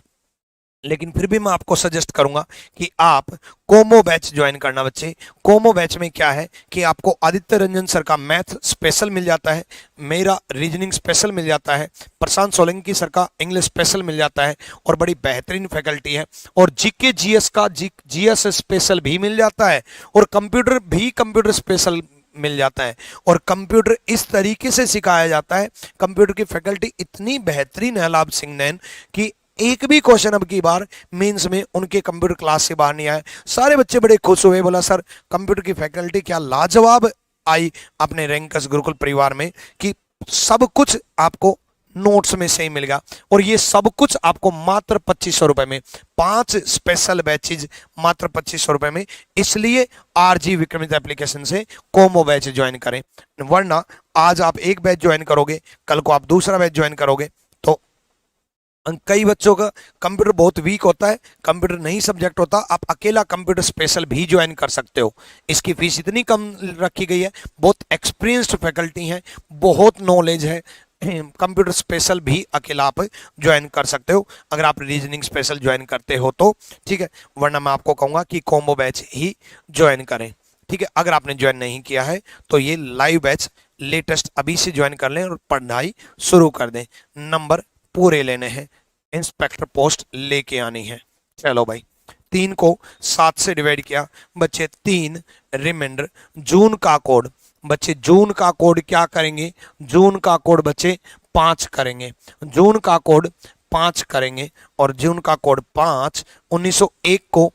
Speaker 1: लेकिन फिर भी मैं आपको सजेस्ट करूंगा कि आप कोमो बैच ज्वाइन करना बच्चे। कोमो बैच में क्या है कि आपको आदित्य रंजन सर का मैथ स्पेशल मिल जाता है, मेरा रीजनिंग स्पेशल मिल जाता है, प्रशांत सोलंकी सर का इंग्लिश स्पेशल मिल जाता है और बड़ी बेहतरीन फैकल्टी है, और जीके जीएस का जीएस स्पेशल भी मिल जाता है, और कंप्यूटर भी कंप्यूटर स्पेशल मिल जाता है, और कंप्यूटर इस तरीके से सिखाया जाता है, कंप्यूटर की फैकल्टी इतनी बेहतरीन है लाभ सिंह नैन की एक भी क्वेश्चन अब की बार मेंस में उनके कंप्यूटर क्लास से बाहर नहीं आए। सारे बच्चे बड़े खुश हुए, बोला सर कंप्यूटर की फैकल्टी क्या लाजवाब आई अपने रैंकर्स गुरुकुल परिवार में कि सब कुछ आपको नोट्स में से ही मिलेगा, और ये सब कुछ आपको मात्र 2500 रुपए में, 5 स्पेशल बैचेज मात्र 2500 रुपए में। इसलिए आरजी विक्रमित एप्लीकेशन से कोमो बैच ज्वाइन करें, वरना आज आप एक बैच ज्वाइन करोगे, कल को आप दूसरा बैच ज्वाइन करोगे तो कई बच्चों का कंप्यूटर बहुत वीक होता है, कंप्यूटर नहीं सब्जेक्ट होता, आप अकेला कंप्यूटर स्पेशल भी ज्वाइन कर सकते हो। इसकी फीस इतनी कम रखी गई है, बहुत एक्सपीरियंस्ड फैकल्टी है, बहुत नॉलेज है, कंप्यूटर स्पेशल भी अकेला आप ज्वाइन कर सकते हो अगर आप रीजनिंग स्पेशल ज्वाइन करते हो तो, ठीक है, वरना मैं आपको कहूँगा कि कॉम्बो बैच ही ज्वाइन करें, ठीक है। अगर आपने ज्वाइन नहीं किया है तो ये लाइव बैच लेटेस्ट अभी से ज्वाइन कर लें और पढ़ाई शुरू कर दें। नंबर पूरे लेने हैं, इंस्पेक्टर पोस्ट लेके आनी है। चलो भाई, 3 को 7 से डिवाइड किया बच्चे 3, रिमाइंडर जून का कोड, बच्चे जून का कोड क्या करेंगे, जून का कोड बच्चे 5 करेंगे, जून का कोड 5 करेंगे, और जून का कोड 5 1901 को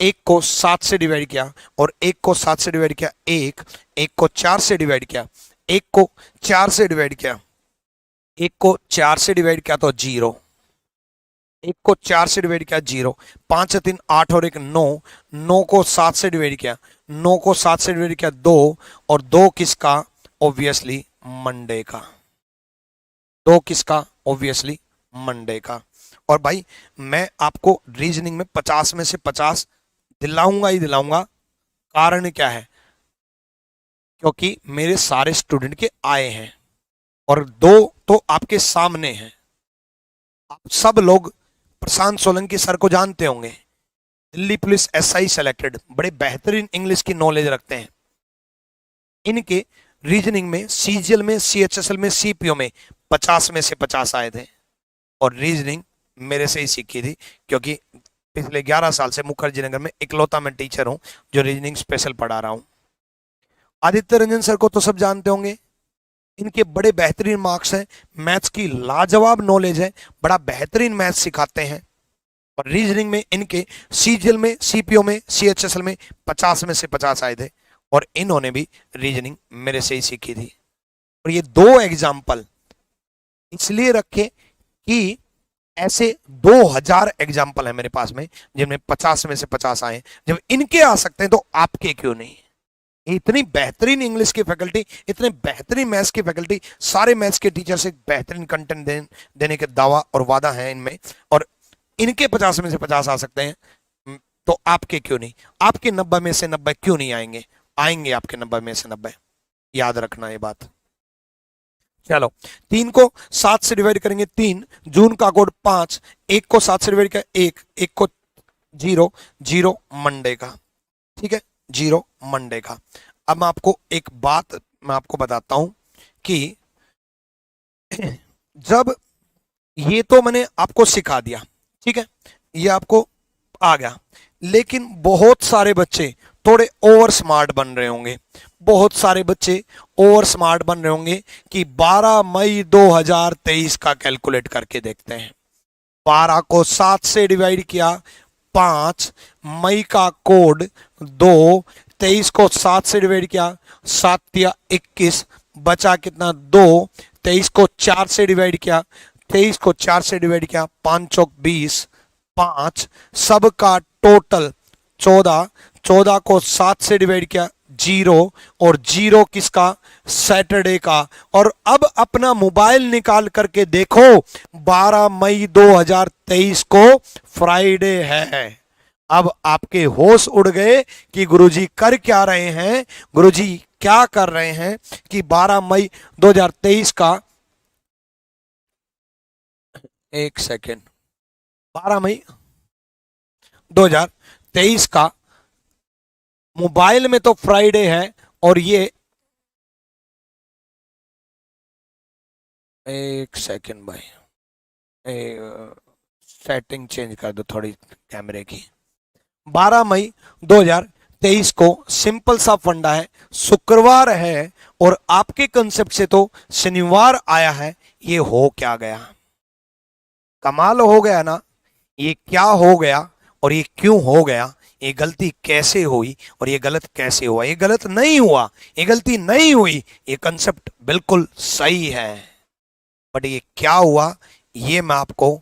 Speaker 1: 1 को 7 से डिवाइड किया, और 1 को 7 से डिवाइड किया 1 को 4 से डिवाइड किया, 1 को 4 से डिवाइड किया, 1 को 4 से डिवाइड किया तो 0, 1 को 4 से डिवाइड किया 0, 5 3 8 और 1 9, 9 को 7 से डिवाइड किया, 9 को 7 से डिवाइड किया 2, और 2 किसका, ऑब्वियसली मंडे का, 2 किसका, ऑब्वियसली मंडे का। और भाई मैं आपको रीजनिंग में 50 में से 50 दिलाऊंगा ही दिलाऊंगा, कारण क्या है, क्योंकि मेरे सारे स्टूडेंट के आए हैं और 2 तो आपके सामने हैं। आप सब लोग प्रशांत सोलंकी सर को जानते होंगे, दिल्ली पुलिस एसआई सेलेक्टेड, बड़े बेहतरीन इंग्लिश की नॉलेज रखते हैं। इनके रीजनिंग में, सीजीएल में, सीएचएसएल में, सीपीओ में 50 में से 50 आए थे, और रीजनिंग मेरे से ही सीखी थी, क्योंकि पिछले 11 साल से मुखर्जी नगर में इकलौता मैं टीचर हूं जो रीजनिंग स्पेशल पढ़ा रहा हूं। आदित्य रंजन सर को तो सब जानते होंगे, इनके बड़े बेहतरीन मार्क्स हैं, मैथ्स की लाजवाब नॉलेज है, बड़ा बेहतरीन मैथ्स सिखाते हैं, और रीजनिंग में इनके सीजीएल में, सीपीओ में, सीएचएसएल में 50 में से 50 आए थे, और इन्होंने भी रीजनिंग मेरे से ही सीखी थी। और ये 2 एग्जाम्पल इसलिए रखे कि ऐसे 2000 एग्जाम्पल है मेरे पास में जिनमें 50 में से 50 आए। जब इनके आ सकते हैं तो आपके क्यों नहीं। इतनी बेहतरीन इंग्लिश की फैकल्टी, इतने बेहतरीन मैथ्स की फैकल्टी, सारे मैथ्स के टीचर से बेहतरीन कंटेंट देने के दावा और वादा है इनमें, और इनके 50 में से 50 आ सकते हैं तो आपके क्यों नहीं। आपके 90 में से 90 क्यों नहीं आएंगे, आएंगे आपके 90 में से 90, याद रखना ये बात। चलो 3 को 7 से डिवाइड करेंगे 3, जून का कोड 5, 1 को 7 से डिवाइड किया 1 को 0, 0 मंडे का, ठीक है, 0 मंडे का। अब मैं आपको एक बात मैं आपको बताता हूं कि जब ये तो मैंने आपको सिखा दिया, ठीक है, ये आपको आ गया, लेकिन बहुत सारे बच्चे थोड़े ओवर स्मार्ट बन रहे होंगे, बहुत सारे बच्चे ओवर स्मार्ट बन रहे होंगे कि 12 मई 2023 का कैलकुलेट करके देखते हैं। 12 को 7 से डिवाइड किया 5, मई का कोड 2, 23 को 7 से डिवाइड किया 7 या 21, बचा कितना 2, 23 को 4 से डिवाइड किया, 23 को 4 से डिवाइड किया 5 चौक 20, 5 सबका टोटल 14, 14 को 7 से डिवाइड किया 0, और 0 किसका, सैटरडे का। और अब अपना मोबाइल निकाल करके देखो 12 मई 2023 को फ्राइडे है, अब आपके होश उड़ गए कि गुरुजी कर क्या रहे हैं, गुरुजी क्या कर रहे हैं कि 12 मई 2023 का, एक सेकेंड, 12 मई 2023 का मोबाइल में तो फ्राइडे है और ये, एक सेकेंड भाई, सेटिंग चेंज कर दो थोड़ी कैमरे की। 12 मई 2023 को सिंपल सा फंडा है, शुक्रवार है और आपके कंसेप्ट से तो शनिवार आया है। ये हो क्या गया, कमाल हो गया ना। ये क्या हो गया और ये क्यों हो गया, ये गलती कैसे हुई और ये गलत कैसे हुआ। ये गलत नहीं हुआ, ये गलती नहीं हुई, ये कंसेप्ट बिल्कुल सही है। बट ये क्या हुआ ये मैं आपको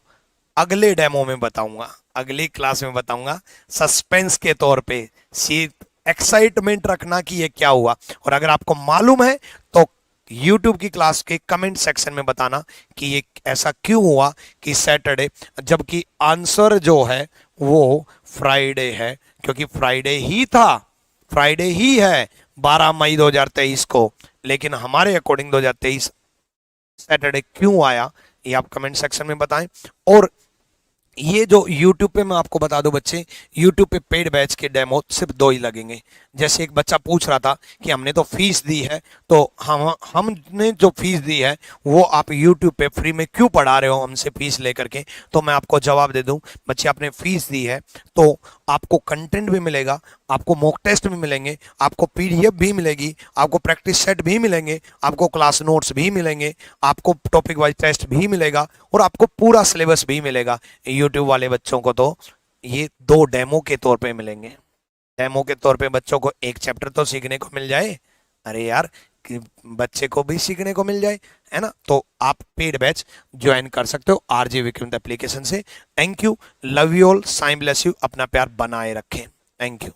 Speaker 1: अगले डेमो में बताऊंगा, अगली क्लास में बताऊंगा, सस्पेंस के तौर पे। सिर्फ एक्साइटमेंट रखना कि ये क्या हुआ, और अगर आपको मालूम है तो YouTube की क्लास के कमेंट सेक्शन में बताना कि ये ऐसा क्यों हुआ कि सैटरडे, जबकि आंसर जो है वो फ्राइडे है, क्योंकि फ्राइडे ही था, फ्राइडे ही है 12 मई 2023 को। लेकिन हमारे अकॉर्डिंग 2023 सैटरडे क्यों आया ये आप कमेंट सेक्शन में बताएं। और ये जो YouTube पे मैं आपको बता दूं बच्चे, YouTube पे पेड बैच के डेमो सिर्फ 2 ही लगेंगे। जैसे एक बच्चा पूछ रहा था कि हमने तो फीस दी है, तो हमने जो फीस दी है वो आप YouTube पे फ्री में क्यों पढ़ा रहे हो हमसे फीस लेकर के। तो मैं आपको जवाब दे दूं, बच्चे आपने फीस दी है तो आपको कंटेंट भी मिलेगा, आपको मॉक टेस्ट भी मिलेंगे, आपको PDF भी मिलेगी, आपको प्रैक्टिस सेट भी मिलेंगे, आपको क्लास नोट्स भी मिलेंगे, आपको टॉपिक वाइज टेस्ट भी मिलेगा और आपको पूरा सिलेबस भी मिलेगा। YouTube वाले बच्चों को तो ये 2 डेमो के तौर पे मिलेंगे। डेमो के तौर पे बच्चों को एक चैप्टर तो सीखने को मिल जाए, अरे यार कि बच्चे को भी सीखने को मिल जाए, है ना। तो आप पेड बैच ज्वाइन कर सकते हो RJ विक्रम एप्लीकेशन से। Thank you, love you all, Sai bless you, अपना प्यार बनाए रखें। Thank you.